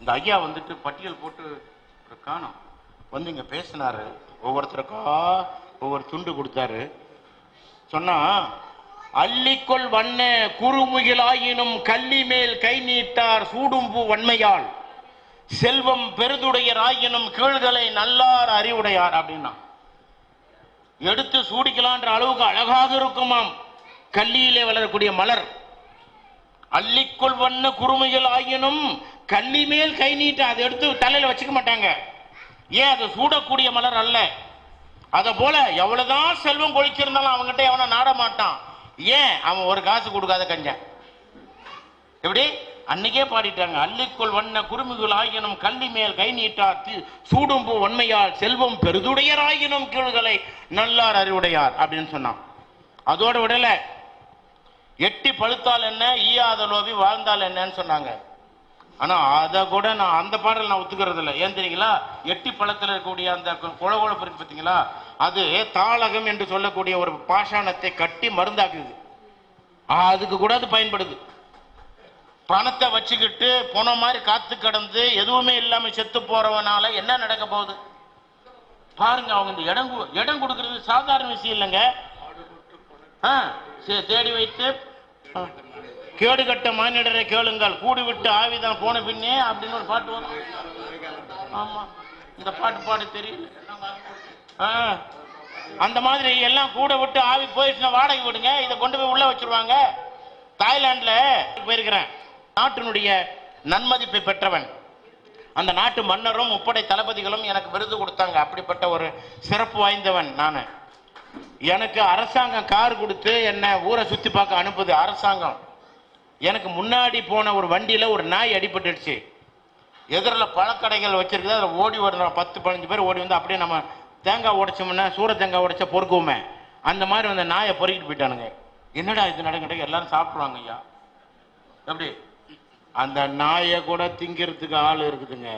இந்த ஐயா வந்துட்டு பட்டியல் போட்டு காணோம் வந்து இங்க பேசினாரு. ஒவ்வொருத்தருக்கா ஒவ்வொரு துண்டு கொடுத்தாரு. சொன்னா, அள்ளிக்கொள் வண்ண குறுமுகிலாயினும் கள்ளி மேல் கை நீட்டார் சூடும்பு வன்மையால் செல்வம் பெருதுடையராயினும் கீழ்களை நல்லார் அறிவுடையார் அப்படின்னா, எடுத்து சூடிக்கலான்ற அளவுக்கு அழகாக இருக்குமாம் கல்லியிலே வளரக்கூடிய மலர். அள்ளிக்கொள் வண்ண குறுமுகில் ஆயினும் கள்ளி மேல் கை நீட்ட, அதை எடுத்து தலையில வச்சுக்க மாட்டாங்க. ஏன்? அது சூடக்கூடிய மலர் அல்ல. அத போல எவ்வளவுதான் செல்வம் கொழிச்சிருந்தாலும் அவங்ககிட்ட எவனை நாட மாட்டான். ஏன்? அவன் ஒரு காசு கொடுக்காத கஞ்சன். எப்படி அன்னைக்கே பாடிட்டாங்க, அள்ளிக்கொள் வண்ண குறுமுகில் ஆயினும் கள்ளி மேல் கை நீட்டார் சூடும்பு வன்மையால் செல்வம் பெருதுடையராயினும் கீழ்களை நல்லார் அறிவுடையார் அப்படின்னு சொன்னான். அதோட விடல, எட்டி பழுத்தால் என்ன, ஈயாத லோபி வாழ்ந்தால் என்னன்னு சொன்னாங்க. ஆனா அதை கூட நான் அந்த பாடல் நான் ஒத்துக்கிறது இல்லை. ஏன் தெரியுங்களா? எட்டி பழத்தில் இருக்கக்கூடிய அந்த குழகுழப்பு இருக்கு பார்த்தீங்களா, அது தாளகம் என்று சொல்லக்கூடிய ஒரு பாஷாணத்தை கட்டி மருந்தாக்குது. அதுக்கு கூட அது பயன்படுது. பணத்தை வச்சுக்கிட்டு போன மாதிரி காத்து கடந்து எதுவுமே இல்லாம செத்து போறவனால என்ன நடக்க போகுது பாருங்க. அவங்க இந்த இடம் கொடுக்கறது சாதாரண விஷயம் இல்லைங்க. தேடி வைத்து கேடு கட்ட மானிடரை கேளுங்கள், கூடி விட்டு ஆவிதான் போன பின்னே அப்படின்னு ஒரு பாட்டு வரும். ஆமா, இந்த பாட்டு பாட தெரியல. அந்த மாதிரி எல்லாம் கூட விட்டு ஆவி போயிடுச்சுன்னா வாடகை விடுங்க, இதை கொண்டு போய் உள்ள வச்சிருவாங்க. தாய்லாந்துல போயிருக்கிறேன். நாட்டினுடைய நன்மதிப்பை பெற்றவன். அந்த நாட்டு மன்னரும் முப்படை தளபதிகளும் எனக்கு விருது கொடுத்தாங்க. அப்படிப்பட்ட ஒரு சிறப்பு வாய்ந்தவன் நான். எனக்கு அரசாங்கம் கார் கொடுத்து என்ன ஊரை சுத்தி பார்க்க அனுப்புது அரசாங்கம். எனக்கு முன்னாடி போன ஒரு வண்டியில ஒரு நாய் அடிபட்டுடுச்சு. எதிரில் பழக்கடைகள் வச்சிருக்குது. அதில் ஓடி ஒரு 10-15 பேர் ஓடி வந்து அப்படியே நம்ம தேங்காய் உடைச்சோம்னா சூற தேங்காய் உடைச்சா பொறுக்குவோமே, அந்த மாதிரி அந்த நாயை பொறுக்கிட்டு போயிட்டானுங்க. என்னடா இது நடக்கிட்ட? எல்லாரும் சாப்பிடுவாங்க ஐயா. எப்படி? அந்த நாயை கூட திங்கிறதுக்கு ஆள் இருக்குதுங்க.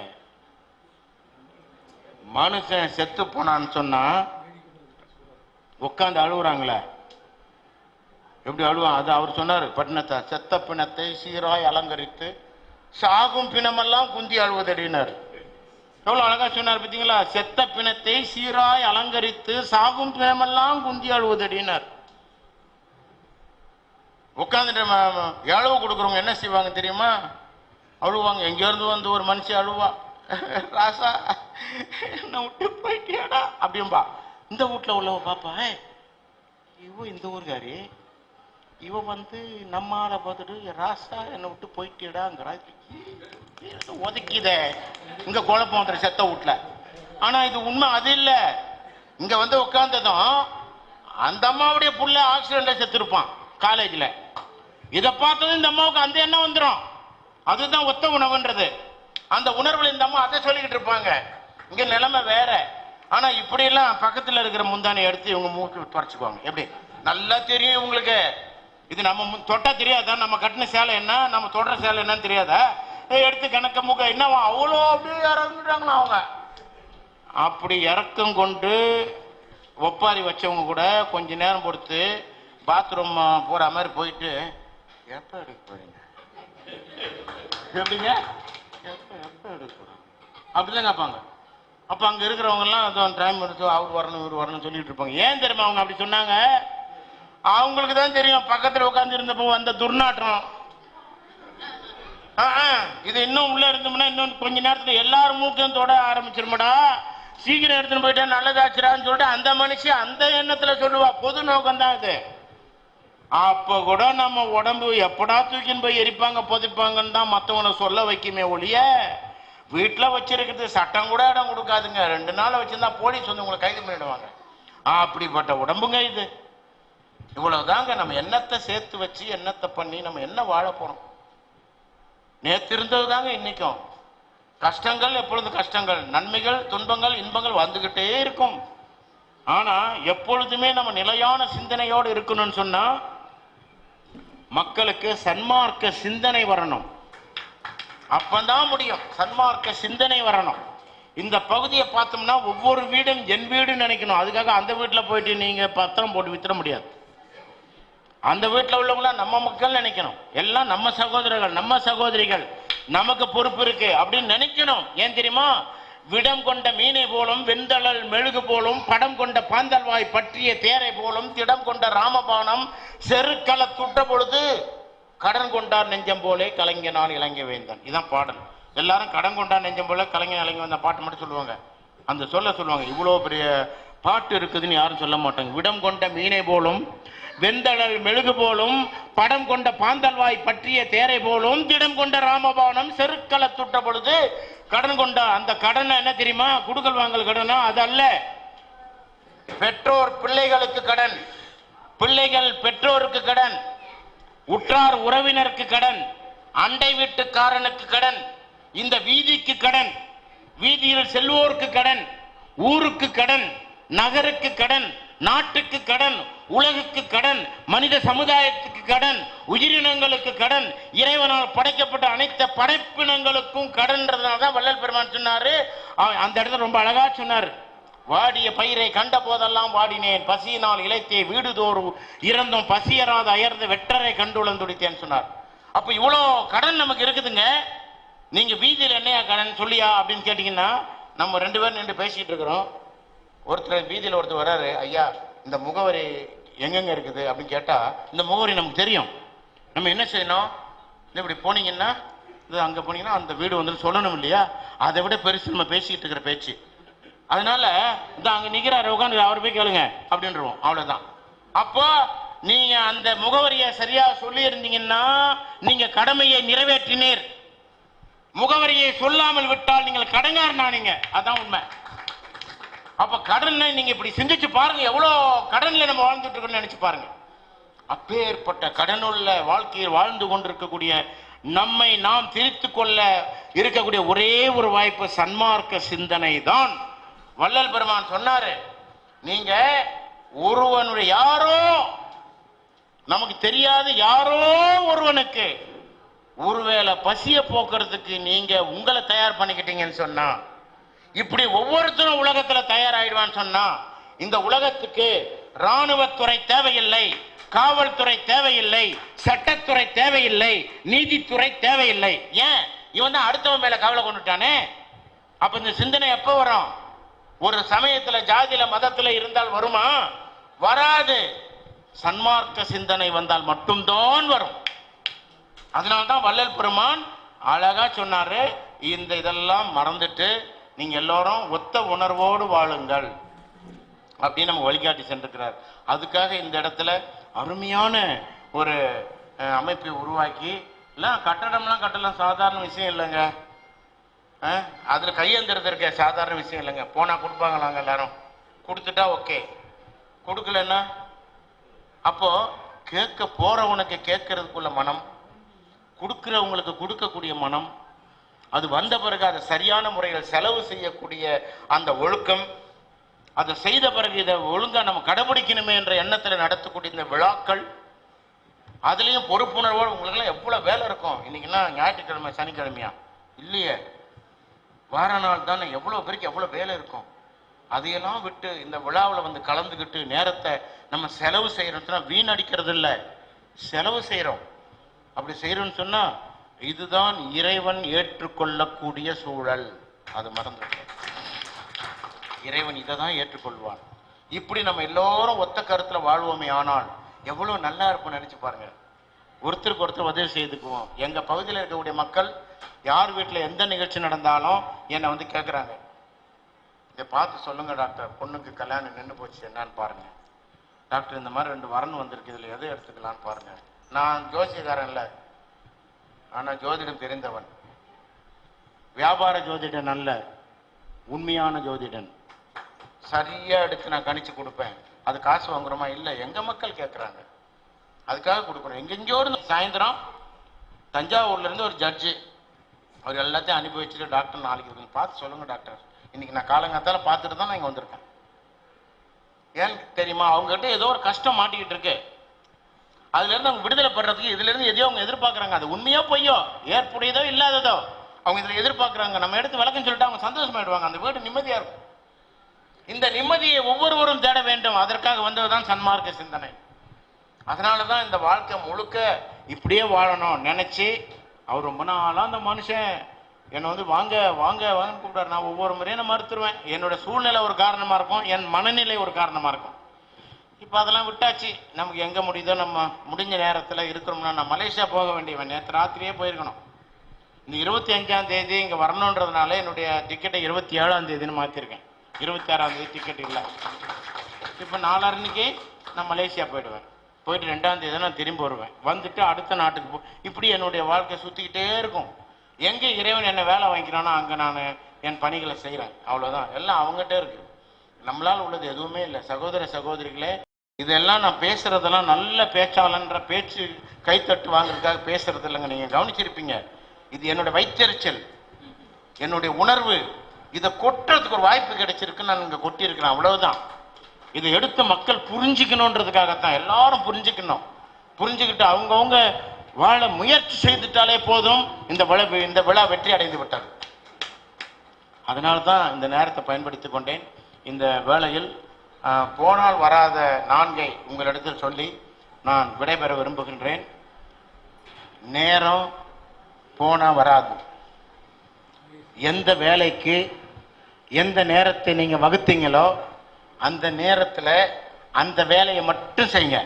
மனுஷன் செத்து போனான்னு சொன்னா உட்காந்து அழுகுறாங்களே, எப்படி அழுவான்? அது அவர் சொன்னார் பட்டினத்தை, செத்த பிணத்தை சீராய் அலங்கரித்து சாகும் பிணமெல்லாம் குந்தி அழுவதடினார். எவ்வளவு அழகா சொன்னார் பார்த்தீங்களா? செத்த பிணத்தை சீராய் அலங்கரித்து சாகும் பிணமெல்லாம் குந்தி அழுவதடினார். உட்காந்துட்டு எழவு கொடுக்குறவங்க என்ன செய்வாங்க தெரியுமா? அழுவாங்க. எங்கேருந்து வந்து ஒரு மனுஷன் அழுவா, ராசா என்ன விட்டு போயிட்டியாடா அப்படின்பா. இந்த வீட்டில் உள்ளவ பாப்பா, இவ இந்த ஊருக்காரி, இவ வந்து நம்ம ஆளை பார்த்துட்டு ராசா என்னை விட்டு போயிட்டியடாங்கிறா. ஒதுக்கித இங்க குழப்பம் வந்துரு செத்த வீட்டுல. ஆனா இது உண்மை அது இல்ல. இங்க வந்து உட்கார்ந்ததும் அந்த அம்மாவுடைய புள்ள ஆக்சிடென்ட்ல செத்துருப்பான் காலேஜ்ல. இதை பார்த்ததும் இந்த அம்மாவுக்கு அந்த எண்ணம் வந்துடும். அதுதான் ஒத்த உணவுன்றது. அந்த உணர்வுல இந்த அம்மா அதை சொல்லிக்கிட்டு இருப்பாங்க. இங்க நிலைமை வேற. ஆனா இப்படி எல்லாம் பக்கத்துல இருக்கிற முந்தானை எடுத்து இவங்க மூக்கு துடைச்சுக்குவாங்க. எப்படி? நல்லா தெரியும் உங்களுக்கு. இது நம்ம தொட்டா தெரியாதா? நம்ம கட்டின சேலை என்ன, நம்ம தொடர சேலை என்னன்னு தெரியாதா? எடுத்து கணக்க மூக்க என்னவா அவ்வளோ அப்படியே இறங்குறாங்களா அவங்க. அப்படி இறக்கம் கொண்டு ஒப்பாரி வச்சவங்க கூட கொஞ்ச நேரம் பொறுத்து பாத்ரூம் போற மாதிரி போயிட்டு எப்ப எடுக்க போறீங்க எப்படிங்க எப்ப எடுக்கிறோம் அப்படிதான் கேட்பாங்க. அப்ப அங்க இருக்கிறவங்க எல்லாம் டைம் எடுத்து அவர் வரணும் இவர் வரணும் சொல்லிட்டு இருப்பாங்க. ஏன் தெரியுமா அவங்க அப்படி சொன்னாங்க? அவங்களுக்கு தான் தெரியும் பக்கத்துல உட்கார்ந்து இருந்தப்போ வந்த துர்நாற்றம். இது இன்னும் உள்ள இருந்தோம்னா இன்னும் கொஞ்ச நேரத்துல எல்லாரும் மூக்கையும் தொட ஆரம்பிச்சிருமாடா, சீக்கிரம் எடுத்துன்னு போயிட்டா நல்லதாச்சுரான்னு சொல்லிட்டு அந்த மனுஷன் அந்த எண்ணத்துல சொல்லுவா. பொது நோக்கம் தான் அது. அப்ப கூட நம்ம உடம்பு எப்படா தூக்கின்னு போய் எரிப்பாங்க புதைப்பாங்கன்னு தான் மற்றவனை சொல்ல வைக்குமே ஒழிய, வீட்டில் வச்சிருக்கிறது சட்டம் கூட இடம் கொடுக்காதுங்க. 2 நாள் வச்சிருந்தா போலீஸ் வந்து உங்களை கைது பண்ணிடுவாங்க. அப்படிப்பட்ட உடம்புங்க இது. இவ்வளவுதாங்க. நம்ம எண்ணத்தை சேர்த்து வச்சு எண்ணத்தை பண்ணி நம்ம என்ன வாழ போறோம்? நேற்று இருந்தது தாங்க இன்னைக்கும். கஷ்டங்கள் எப்பொழுது கஷ்டங்கள், நன்மைகள் துன்பங்கள் இன்பங்கள் வந்துகிட்டே இருக்கும். ஆனா எப்பொழுதுமே நம்ம நிலையான சிந்தனையோடு இருக்கணும்னு சொன்னா மக்களுக்கு சன்மார்க்க சிந்தனை வரணும். அப்பதான் முடியும். சன்மார்க்க சிந்தனை வரணும். இந்த பகுதியை பார்த்தோம்னா ஒவ்வொரு வீடும் என் வீடுன்னு நினைக்கணும். அதுக்காக அந்த வீட்டில் போயிட்டு நீங்க பத்திரம் போட்டு வித்துட முடியாது. அந்த வீட்டில் உள்ளவங்களாம் நம்ம மக்கள் நினைக்கணும். எல்லாம் நம்ம சகோதரர்கள் நம்ம சகோதரிகள், நமக்கு பொறுப்பு இருக்கு அப்படின்னு நினைக்கணும். ஏன் தெரியுமா? விடம் கொண்ட மீனை போலும் வெண்தளல் மெழுகு போலும் படம் கொண்ட பாந்தல்வாய் பற்றிய தேரை போலும் திடம் கொண்ட ராமபானம் செருக்கள துட்ட பொழுது கடன் கொண்டார் நெஞ்சம் போலே கலைஞனான் இலங்கை வேந்தன். இதான் பாடல். எல்லாரும் கடன் கொண்டார் நெஞ்சம் போல கலைஞன் இலங்கை வேந்தன் பாட்டு மட்டும் சொல்லுவாங்க. அந்த சொல்லுவாங்க. இவ்வளவு பெரிய பாட்டு இருக்குதுன்னு யாரும் சொல்ல மாட்டாங்க. விடம் கொண்ட மீனை போலும் வெண்தளல் மெழுகு போலும் படம் கொண்ட பாந்தல்வாய் பற்றிய தேரை போலும் திடம் கொண்ட ராமபானம் செருக்கள துட்ட பொழுது கடன் கொண்டா. அந்த கடன் என்ன தெரியுமா? குடுக்கல் வாங்கல் கடனா? அது அல்ல. பெற்றோர் பிள்ளைகளுக்கு கடன், பிள்ளைகள் பெற்றோருக்கு கடன், உற்றார் உறவினருக்கு கடன், அண்டை வீட்டுக்காரனுக்கு கடன், இந்த வீதிக்கு கடன், வீதியில் செல்வோருக்கு கடன், ஊருக்கு கடன், நகருக்கு கடன், நாட்டுக்கு கடன், உலகுக்கு கடன், மனித சமுதாயத்துக்கு கடன், உயிரினங்களுக்கு கடன், இறைவனால் படைக்கப்பட்ட அனைத்து படைப்பினங்களுக்கும் கடன்றதுனால தான் வள்ளல் பெருமான் சொன்னாரு. அந்த இடத்துல ரொம்ப அழகா சொன்னார். வாடிய பயிரை கண்ட போதெல்லாம் வாடினேன், பசியினால் இளைத்தே வீடுதோறும் இறந்தும் பசியராத அயர்ந்து வெற்றரை கண்டுளந்துடித்தேன்னு சொன்னார். அப்ப இவ்வளோ கடன் நமக்கு இருக்குதுங்க. நீங்க வீதியில் என்னையா கடன் சொல்லியா அப்படின்னு கேட்டீங்கன்னா, நம்ம 2 பேரும் நின்று பேசிட்டு இருக்கிறோம். ஒருத்தர் வீதியில் ஒருத்தர் வராரு, ஐயா இந்த முகவரி எங்கெங்க இருக்குது அப்படின்னு கேட்டா, இந்த முகவரி நமக்கு தெரியும். நம்ம என்ன செய்யணும்? இப்படி போனீங்கன்னா இது அங்க போனீங்கன்னா அந்த வீடு வந்து சொல்லணும் இல்லையா? அதை விட பெருசு நம்ம பேசிக்கிட்டு இருக்கிற பேச்சு. அதனால இந்த அங்க நிக்கிறாரு உட்காந்து அவர் போய் கேளுங்க அப்படின்றோம். அவ்வளவுதான். அப்போ நீங்க அந்த முகவரியை சரியா சொல்லி இருந்தீங்கன்னா நீங்க கடமையை நிறைவேற்றினீர். முகவரியை சொல்லாமல் விட்டால் நீங்கள் கடங்காரனா நீங்க. அதான் உண்மை. அப்ப கடன் நீங்க இப்படி சிந்திச்சு பாருங்க, எவ்வளவு கடன்ல நம்ம வாழ்ந்துட்டு இருக்கோம்னு நினைச்சு பாருங்க. அப்பேற்பட்ட கடனுள்ள வாழ்க்கையில் வாழ்ந்து கொண்டிருக்கக்கூடிய நம்மை நாம் திரித்து கொள்ள இருக்கக்கூடிய ஒரே ஒரு வாய்ப்பு சன்மார்க்க சிந்தனை தான். வள்ளல் பெருமான் சொன்னாரு, நீங்க ஒருவனுடைய யாரோ நமக்கு தெரியாது யாரோ ஒருவனுக்கு ஒருவேளை பசிய போக்குறதுக்கு நீங்க உங்களை தயார் பண்ணிக்கிட்டீங்கன்னு சொன்னா, இப்படி ஒவ்வொருத்தரும் உலகத்துல தயாராயிடுவான்னு சொன்னா, இந்த உலகத்துக்கு ராணுவத்துறை தேவையில்லை, காவல்துறை தேவையில்லை, சட்டத்துறை தேவையில்லை, நீதித்துறை தேவையில்லை. ஏன்? இவன் தான் அடுத்தவன் மேல கவலை கொண்டுட்டானே. அப்ப இந்த சிந்தனை எப்ப வரும்? ஒரு சமயத்துல ஜாதியில மதத்துல இருந்தால் வருமா? வராது. சன்மார்க்க சிந்தனை வந்தால் மட்டும்தான் வரும். அதனால்தான் வள்ளல் பெருமான் அழகா சொன்னாரு, இந்த இதெல்லாம் மறந்துட்டு நீங்க எல்லாரும் ஒத்த உணர்வோடு வாழுங்கள் அப்படின்னு நம்ம வழிகாட்டி சென்றிருக்கிறார். அதுக்காக இந்த இடத்துல அருமையான ஒரு அமைப்பை உருவாக்கி, கட்டடம்லாம் கட்டலாம் சாதாரண விஷயம் இல்லைங்க. அதுல கையெழுந்துறது இருக்க சாதாரண விஷயம் இல்லைங்க. போனா கொடுப்பாங்களாங்க, எல்லாரும் கொடுத்துட்டா ஓகே, கொடுக்கலன்னா அப்போ கேட்க போறவனுக்கு கேட்கறதுக்குள்ள மனம், கொடுக்கிறவங்களுக்கு கொடுக்கக்கூடிய மனம், அது வந்த பிறகு அதை சரியான முறையில் செலவு செய்யக்கூடிய அந்த ஒழுக்கம், அதை செய்த பிறகு இதை ஒழுங்கா நம்ம கடைபிடிக்கணுமே என்ற எண்ணத்தில் நடத்தக்கூடிய இந்த விழாக்கள், அதுலேயும் பொறுப்புணர்வோடு உங்களுக்கெல்லாம் எவ்வளோ வேலை இருக்கும். இன்னைக்குன்னா ஞாயிற்றுக்கிழமை சனிக்கிழமையா இல்லையே, வார நாள் தானே, எவ்வளோ பேருக்கு எவ்வளோ வேலை இருக்கும். அதையெல்லாம் விட்டு இந்த விழாவில் வந்து கலந்துக்கிட்டு நேரத்தை நம்ம செலவு செய்யறோம்னா வீணடிக்கிறது இல்லை, செலவு செய்கிறோம். அப்படி செய்யறோம்னு சொன்னா இதுதான் இறைவன் ஏற்றுக்கொள்ளக்கூடிய சூழல். அது மறந்து, இறைவன் இதை தான் ஏற்றுக்கொள்வான். இப்படி நம்ம எல்லோரும் ஒத்த கருத்துல வாழ்வோமே ஆனால் எவ்வளவு நல்லா இருப்போம் நினைச்சு பாருங்க. ஒருத்தருக்கு ஒருத்தர் உதவி செய்துக்குவோம். எங்க பகுதியில் இருக்கக்கூடிய மக்கள் யார் வீட்டுல எந்த நிகழ்ச்சி நடந்தாலும் என்னை வந்து கேட்குறாங்க, இதை பார்த்து சொல்லுங்க டாக்டர், பொண்ணுக்கு கல்யாணம் நின்று போச்சு, என்னன்னு பாருங்க டாக்டர், இந்த மாதிரி 2 வரன் வந்திருக்கு, இதுல எதை எடுத்துக்கலான்னு பாருங்க. நான் ஜோசியக்காரன் இல்லை, ஆனா ஜோதிடம் தெரிந்தவன், வியாபார ஜோதிடன் அல்ல, உண்மையான ஜோதிடன். சரியா எடுத்து நான் கணிச்சு கொடுப்பேன். அது காசு வாங்குறோமா? இல்லை, எங்க மக்கள் கேட்குறாங்க, அதுக்காக கொடுக்கணும். எங்கெங்கயோ சாயந்தரம் தஞ்சாவூர்ல இருந்து ஒரு ஜட்ஜு, அவர் எல்லாத்தையும் அனுப்பி வச்சுட்டு, டாக்டர் நாளைக்கு இருக்குங்க, பார்த்து சொல்லுங்க டாக்டர், இன்னைக்கு நான் காலங்காத்தால பார்த்துட்டு தான் நான் இங்கே வந்திருக்கேன். ஏன்னு தெரியுமா? அவங்ககிட்ட ஏதோ ஒரு கஷ்டம் மாட்டிக்கிட்டு இருக்கு. அதுல இருந்து அவங்க விடுதலை பெறதுக்கு இதுல இருந்து எதையோ அவங்க எதிர்பார்க்கறாங்க. அது உண்மையோ பொய்யோ, ஏற்புடையதோ இல்லாததோ, அவங்க இதுல எதிர்பார்க்கறாங்க. நம்ம எடுத்து விளக்கம் சொல்லிட்டு அவங்க சந்தோஷமாயிடுவாங்க, அந்த வீடு நிம்மதியா இருக்கும். இந்த நிம்மதியை ஒவ்வொருவரும் தேட வேண்டும். அதற்காக வந்ததுதான் சன்மார்க்க சிந்தனை. அதனாலதான் இந்த வாழ்க்கை முழுக்க இப்படியே வாழணும் நினைச்சு, அவர் ரொம்ப நாளா அந்த மனுஷன் என்னை வந்து வாங்க வாங்க வாங்கன்னு கூப்பிடாரு. நான் ஒவ்வொரு முறையும் நான் மறுத்துருவேன். என்னோட சூழ்நிலை ஒரு காரணமா இருக்கும், என் மனநிலை ஒரு காரணமா இருக்கும். இப்போ அதெல்லாம் விட்டாச்சு. நமக்கு எங்க முடியுதோ நம்ம முடிஞ்ச நேரத்தில் இருக்கிறோம்னா, நான் மலேசியா போக வேண்டியவன், நேற்று ராத்திரியே போயிருக்கணும். இந்த 25ஆம் தேதி இங்கே வரணுன்றதுனால என்னுடைய டிக்கெட்டை 27ஆம் தேதின்னு மாற்றிருக்கேன். 26ஆம் தேதி டிக்கெட் இல்லை. இப்போ 4 அன்னைக்கு நான் மலேசியா போயிடுவேன். போயிட்டு 2ஆம் தேதி நான் திரும்பி வருவேன். வந்துட்டு அடுத்த நாட்டுக்கு இப்படி என்னுடைய வாழ்க்கை சுற்றிக்கிட்டே இருக்கும். எங்கே இறைவன் என்னை வேலை வாங்கிக்கிறானோ அங்கே நான் என் பணிகளை செய்கிறேன். அவ்வளோதான். எல்லாம் அவங்ககிட்ட இருக்கு, நம்மளால் உள்ளது எதுவுமே இல்லை. சகோதர சகோதரிகளே, இதெல்லாம் நான் பேசுறதெல்லாம் நல்ல பேச்சாளன்ற பேச்சு கைத்தட்டு வாங்குறதுக்காக பேசுறது இல்லைங்க. நீங்கள் கவனிச்சிருப்பீங்க, இது என்னோட வைத்தறிச்சல், என்னுடைய உணர்வு. இதை கொட்டுறதுக்கு ஒரு வாய்ப்பு கிடைச்சிருக்கு, நான் இங்கே கொட்டியிருக்கிறேன். அவ்வளவுதான். இதை எடுத்து மக்கள் புரிஞ்சுக்கணுன்றதுக்காகத்தான். எல்லாரும் புரிஞ்சுக்கணும். புரிஞ்சுக்கிட்டு அவங்கவுங்க வாழ முயற்சி செய்துட்டாலே போதும். இந்த விழா வெற்றி அடைந்து விட்டது. அதனால தான் இந்த நேரத்தை பயன்படுத்தி கொண்டேன். இந்த வேளையில் போனால் வராத 4 உங்களிடத்தில் சொல்லி நான் விடைபெற விரும்புகின்றேன். நேரம் போனா வராது. எந்த வேலைக்கு எந்த நேரத்தை நீங்க வகுத்தீங்களோ அந்த நேரத்தில் அந்த வேலையை மட்டும் செய்யுங்க.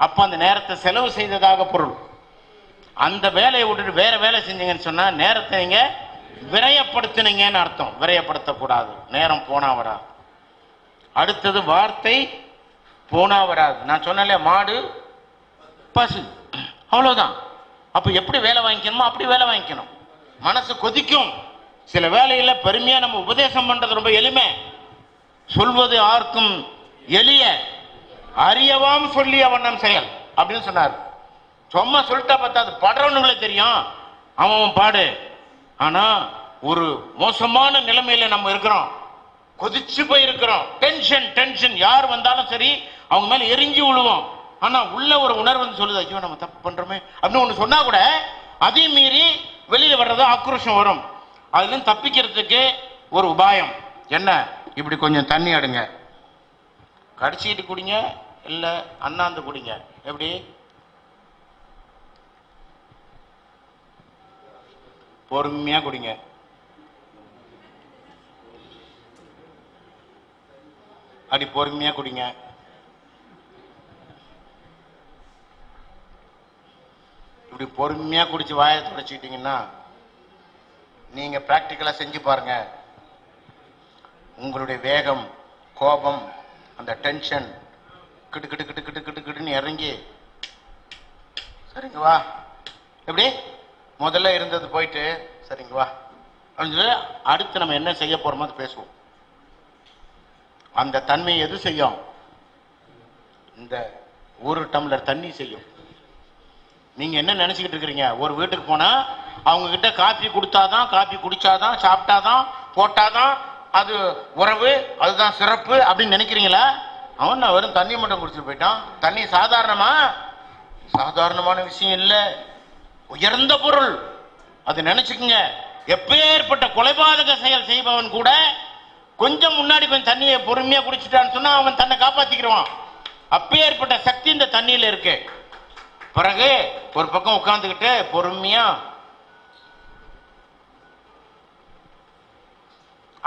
அப்ப அந்த நேரத்தை செலவு செய்ததாக பொருள். அந்த வேலையை விட்டுட்டு வேற வேலை செஞ்சீங்கன்னு சொன்னா நேரத்தை நீங்க விரயப்படுத்தினீங்கன்னு அர்த்தம். விரயப்படுத்தக்கூடாது. நேரம் போனா வராது. அடுத்தது வார்த்தை போனா வராது. நான் சொன்னேன்ல, மாடு பசு, அவ்வளவுதான். அப்ப எப்படி வேலை வாங்கிக்கணுமோ அப்படி வேலை வாங்கிக்கணும். மனசு கொதிக்கும். சில வேலையில பெருமையா நம்ம உபதேசம் பண்றது ரொம்ப எளிமை. சொல்வது யாருக்கும் எளிய, அறியவாம் சொல்லிய வண்ணம் செயல் அப்படின்னு சொன்னார். சும்மா சொல்லிட்டா பார்த்தாது, படுறவனுங்களே தெரியும் அவன் பாடு. ஆனா ஒரு மோசமான நிலைமையில நம்ம இருக்கிறோம், கொதிச்சு போயிருக்கிறோம். டென்ஷன் யார் வந்தாலும் சரி அவங்க மேல எரிஞ்சு விழுவோம். ஆனா உள்ள ஒரு உணர்வு சொல்லுது, ஐயோ நம்ம தப்பு பண்றோமே அப்படின்னு ஒண்ணு சொன்னா கூட அதையும் மீறி வெளியே வர்றது ஆக்ரோஷம் வரும். அதுல தப்பிக்கிறதுக்கு ஒரு உபாயம் என்ன? இப்படி கொஞ்சம் தண்ணி அடுங்க, கடிச்சிட்டு குடிங்க, இல்ல அண்ணாந்து குடிங்க. எப்படி? பொறுமையா குடிங்க. அப்படி பொறுமையா குடிங்க. இப்படி பொறுமையா குடிச்சு வாயை துடைச்சிக்கிட்டீங்கன்னா, நீங்க பிராக்டிக்கலா செஞ்சு பாருங்க. உங்களுடைய வேகம், கோபம், அந்த டென்ஷன் கிட்டு கிட்டு கிட்டு கிட்டு கிட்டு கிட்டுன்னு இறங்கி, சரிங்க வா, எப்படி முதல்ல இருந்தது போயிட்டு சரிங்க வா அப்படின்னு அடுத்து நம்ம என்ன செய்ய போறோமோ அது பேசுவோம். அந்த தன்மை எது செய்யும்? இந்த 1 டம்ளர் தண்ணி செய்யும். நீங்க என்ன நினைச்சுக்கிட்டு இருக்கிறீங்க? ஒரு வீட்டுக்கு போனா அவங்க கிட்ட காபி கொடுத்தாதான், காபி குடிச்சாதான், சாப்பிட்டாதான், போட்டாதான் அது உறவு, அதுதான் சிறப்பு அப்படின்னு நினைக்கிறீங்களா? அவன் நான் வெறும் தண்ணி மட்டும் குடிச்சிட்டு போயிட்டான். தண்ணி சாதாரணமான விஷயம் இல்லை, உயர்ந்த பொருள். அது நினைச்சுக்குங்க. எப்பேற்பட்ட கொலைபாதக செயல் செய்பவன் கூட கொஞ்சம் முன்னாடி கொஞ்சம் தண்ணியை பொறுமையா குடிச்சிட்டான்னு சொன்னா அவன் தன்னை காப்பாத்திக்கிறான். அப்பேற்பட்ட சக்தி இந்த தண்ணியில இருக்கு. பிறகு ஒரு பக்கம் உட்கார்ந்துக்கிட்டு பொறுமையா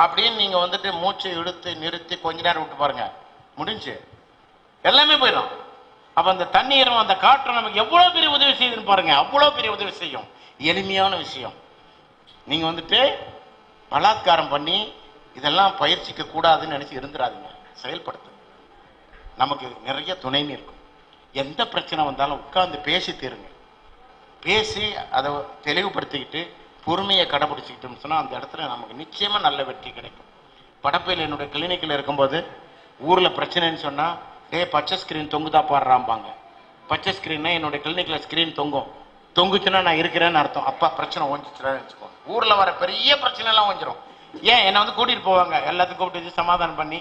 அப்படின்னு நீங்க வந்துட்டு மூச்சை இழுத்து நிறுத்தி கொஞ்ச நேரம் விட்டு பாருங்க, முடிஞ்சு எல்லாமே போயிடும். அப்ப அந்த தண்ணீரும் அந்த காற்றும் நமக்கு எவ்வளவு பெரிய உதவி செய்யுதுன்னு பாருங்க, அவ்வளவு பெரிய உதவி செய்யும். எளிமையான விஷயம். நீங்க வந்துட்டு பலாத்காரம் பண்ணி இதெல்லாம் பயிற்சிக்க கூடாதுன்னு நினைச்சு இருந்துடாதீங்க, செயல்படுத்து. நமக்கு நிறைய துணைன்னு இருக்கும். எந்த பிரச்சனை வந்தாலும் உட்கார்ந்து பேசி தீருங்க. பேசி அதை தெளிவுபடுத்திக்கிட்டு பொறுமையை கடைபிடிச்சிக்கிட்டோம்னு சொன்னா அந்த இடத்துல நமக்கு நிச்சயமா நல்ல வெற்றி கிடைக்கும். படப்பையில் என்னுடைய கிளினிக்கில் இருக்கும்போது ஊர்ல பிரச்சனைன்னு சொன்னா, பச்சை ஸ்கிரீன் தொங்குதா பாடுறாம்பாங்க. பச்சை ஸ்கிரீன்னா என்னுடைய கிளினிக்ல ஸ்கிரீன் தொங்குச்சுன்னா நான் இருக்கிறேன்னு அர்த்தம். அப்பா பிரச்சனை ஓஞ்சிச்சுன்னு வச்சுக்கோ. ஊர்ல வர பெரிய பிரச்சனை எல்லாம் ஓஞ்சிரும். ஏன் என்னை வந்து கூட்டிட்டு போவாங்க, எல்லாத்துக்கும் கூப்பிட்டு வச்சு சமாதானம் பண்ணி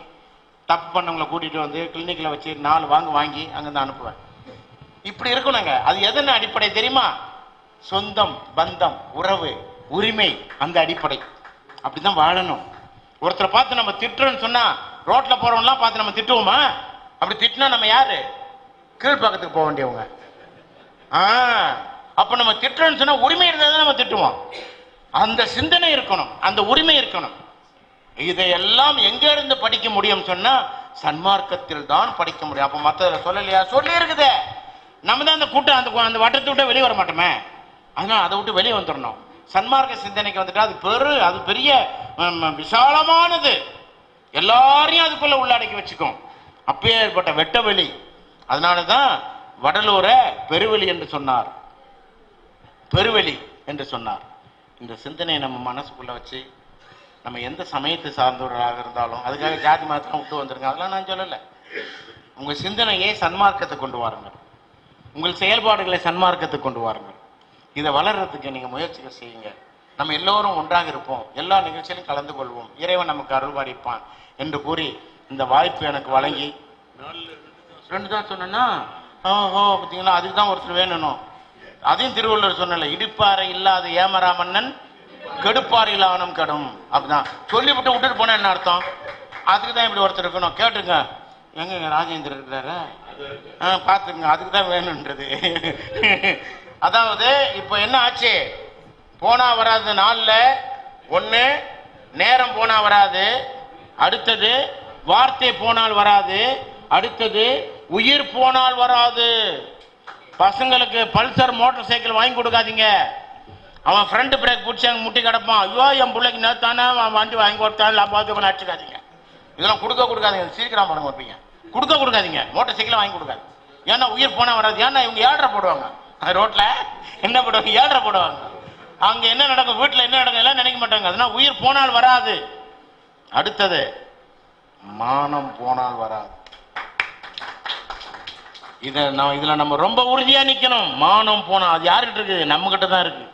தப்பு பண்ணவங்களை கூட்டிட்டு வந்து கிளினிக்ல வச்சு 4 வாங்கி அங்கிருந்து அனுப்புவேன். இப்படி இருக்கணுங்க. அது எதன அடிப்படை தெரியுமா? சொந்தம், பந்தம், உறவு, உரிமை, அந்த அடிப்படை. அப்படிதான் வாழணும். ஒருத்தரை பார்த்து நம்ம திட்டுறோம்னு சொன்னா ரோட்ல போறவங்கலாம் பார்த்து நம்ம திட்டுவோமா? அப்படி திட்டினா நம்ம யாரு? கீழ்பக்கத்துக்கு போக வேண்டியவங்க. அப்ப நம்ம திட்டுறோம்னு சொன்னா உரிமை இருந்தாதான் நம்ம திட்டுவோம். அந்த சிந்தனை இருக்கணும், அந்த உரிமை இருக்கணும். இதையெல்லாம் எங்க இருந்து படிக்க முடியும் சொன்னா சன்மார்க்கத்தில் தான் படிக்க முடியும். அப்ப மத்த சொல்லலையா? சொல்லி இருக்குது. நம்ம தான் அந்த கூட்டம் அந்த வட்டத்தை விட்டு வெளியே வர மாட்டோமே. அதனால அதை விட்டு வெளியே வந்துடணும். சன்மார்க்க சிந்தனைக்கு வந்துட்டு அது பெரிய விசாலமானது. எல்லாரையும் அதுக்குள்ள உள்ளடக்கி வச்சுக்கும். அப்பயே ஏற்பட்ட வெட்ட வெளி. அதனாலதான் வடலூரை பெருவெளி என்று சொன்னார். பெருவெளி என்று சொன்னார். இந்த சிந்தனையை நம்ம மனசுக்குள்ள வச்சு நம்ம எந்த சமயத்தை சார்ந்தவர்களாக இருந்தாலும், அதுக்காக ஜாதி மதத்தை விட்டு வந்துருங்க, அதெல்லாம் நான் சொல்லலை. உங்க சிந்தனையை சன்மார்க்கத்தை கொண்டு வாருங்கள். உங்கள் செயல்பாடுகளை சன்மார்க்கத்தை கொண்டு வாருங்கள். இதை வளர்றதுக்கு நீங்க முயற்சிகள் செய்யுங்க. நம்ம எல்லோரும் ஒன்றாக இருப்போம், எல்லா நிகழ்ச்சியிலும் கலந்து கொள்வோம், இறைவன் நமக்கு அருள் பாலிப்பான் என்று கூறி இந்த வாய்ப்பு எனக்கு வழங்கி 2 தான் சொன்னா பார்த்தீங்களா, அதுக்கு தான் ஒருத்தர் வேணும். அதையும் திருவள்ளுவர் சொன்னல, இடிப்பாறை இல்லாத ஏமரா மன்னன் கெடுப்பாறை இல்லாவனம் கடும். அப்படிதான் சொல்லிவிட்டு விட்டுட்டு போன என்ன அர்த்தம்? அதுக்கு தான் இப்படி ஒருத்தர் இருக்கணும். கேட்டுங்க, எங்க ராஜேந்திரன் இருக்கிறாரு, பார்த்துங்க, அதுக்கு தான் வேணுன்றது. அதாவது இப்ப என்ன ஆச்சு? போனா வராது நாள்ல ஒண்ணு, நேரம் போனா வராது. அடுத்தது வார்த்தை போனால் வராது. அடுத்தது உயிர் போனால் வராது. பசங்களுக்கு பல்சர் மோட்டார் சைக்கிள் வாங்கி கொடுக்காதீங்க. அவன் ஃப்ரண்ட் பிரேக் பிடிச்சி அங்கே முட்டி கிடப்பான். ஐயோ என் பிள்ளைக்கு நேத்தானே வண்டி வாங்கி கொடுத்தான் பார்த்து அடிச்சுக்காதீங்க. இதெல்லாம் கொடுக்காதீங்க. சீக்கிரம் பண்ணுங்க வைப்பீங்க. கொடுக்காதீங்க. மோட்டார் சைக்கிள் வாங்கி கொடுக்காது. ஏன்னா உயிர் போனா வராது. ஏன்னா இவங்க 7:30 போடுவாங்க. ரோட்ல என்ன போடுவாங்க? 7:30 போடுவாங்க. அங்க என்ன நடக்கும், வீட்டுல என்ன நடக்கும் எல்லாம் நினைக்க மாட்டாங்க. அதனால உயிர் போனால் வராது. அடுத்தது மானம் போனால் வராது. இதுல நம்ம ரொம்ப உறுதியா நிக்கணும். மானம் போனா அது யாருக்கிட்ட இருக்கு? நம்ம கிட்ட தான் இருக்கு.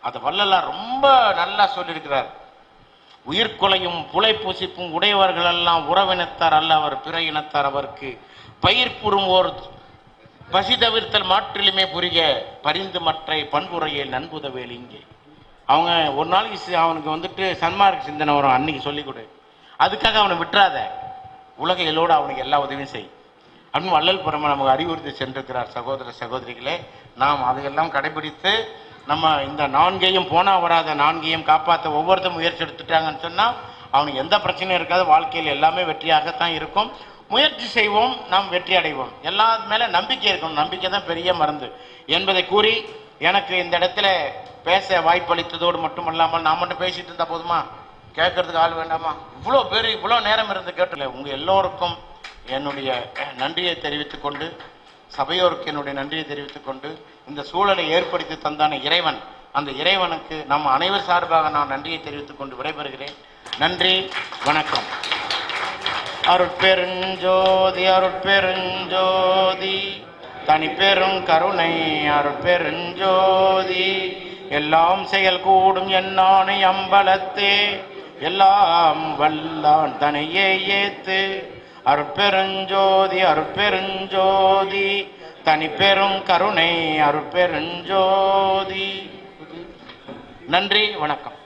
அது வள்ளலார் ரொம்ப நல்லா சொல்லியிருக்கிறார். உயிர்கொலையும் புலை பூசிப்பும் உடையவர்கள் எல்லாம் உறவினத்தார் அல்ல, அவர் பிற இனத்தார். அவருக்கு பயிர் புறுவோர் பசி தவிர்த்தல் மாற்றிலுமே புரிய பரிந்து மற்றை பண்புரையில் நண்புதவேல். இங்கே அவங்க ஒரு நாளைக்கு அவனுக்கு வந்துட்டு சன்மார்க்க சிந்தனை வரும், அன்னைக்கு சொல்லிக் கொடு. அதுக்காக அவனை விட்டுறாத. உலக எல்லோடு அவனுக்கு எல்லா உதவியும் செய் அப்படின்னு வள்ளல் பெருமான் நமக்கு அறிவுறுத்தி சென்றிருக்கிறார். சகோதர சகோதரிகளே, நாம் அதையெல்லாம் கடைபிடித்து நம்ம இந்த 4ஐயும் போனா வராத 4ஐயும் காப்பாற்ற ஒவ்வொருத்தரும் முயற்சி எடுத்துட்டாங்கன்னு சொன்னா அவனுக்கு எந்த பிரச்சனையும் இருக்காது. வாழ்க்கையில் எல்லாமே வெற்றியாகத்தான் இருக்கும். முயற்சி செய்வோம், நாம் வெற்றி அடைவோம். எல்லா மேல நம்பிக்கை இருக்கணும். நம்பிக்கை தான் பெரிய மருந்து என்பதை கூறி எனக்கு இந்த இடத்துல பேச வாய்ப்பளித்ததோடு மட்டுமல்லாமல் நான் மட்டும் பேசிட்டு இருந்தா போதுமா? கேட்கறதுக்கு ஆள் வேண்டாமா? இவ்வளோ பேர் இவ்வளோ நேரம் இருந்து கேட்டல. உங்க எல்லோருக்கும் என்னுடைய நன்றியை தெரிவித்துக் கொண்டு, சபையோருக்கு என்னுடைய நன்றியை தெரிவித்துக் கொண்டு, இந்த சூழலை ஏற்படுத்தி தந்தான இறைவன், அந்த இறைவனுக்கு நம் அனைவர் சார்பாக நான் நன்றியை தெரிவித்துக் கொண்டு விடைபெறுகிறேன். நன்றி, வணக்கம். அருட்பெருஞ்சோதி அருட்பெருஞ்சோதி தனி பெரும் கருணை அருட்பெருஞ்சோதி எல்லாம் செயல் கூடும் என்னானை அம்பலத்தே எல்லாம் வல்லான் தனையே ஏத்து அருட்பெருஞ்சோதி அருட்பெருஞ்சோதி தனி பெரும் கருணை அருட்பெருஞ்சோதி. நன்றி, வணக்கம்.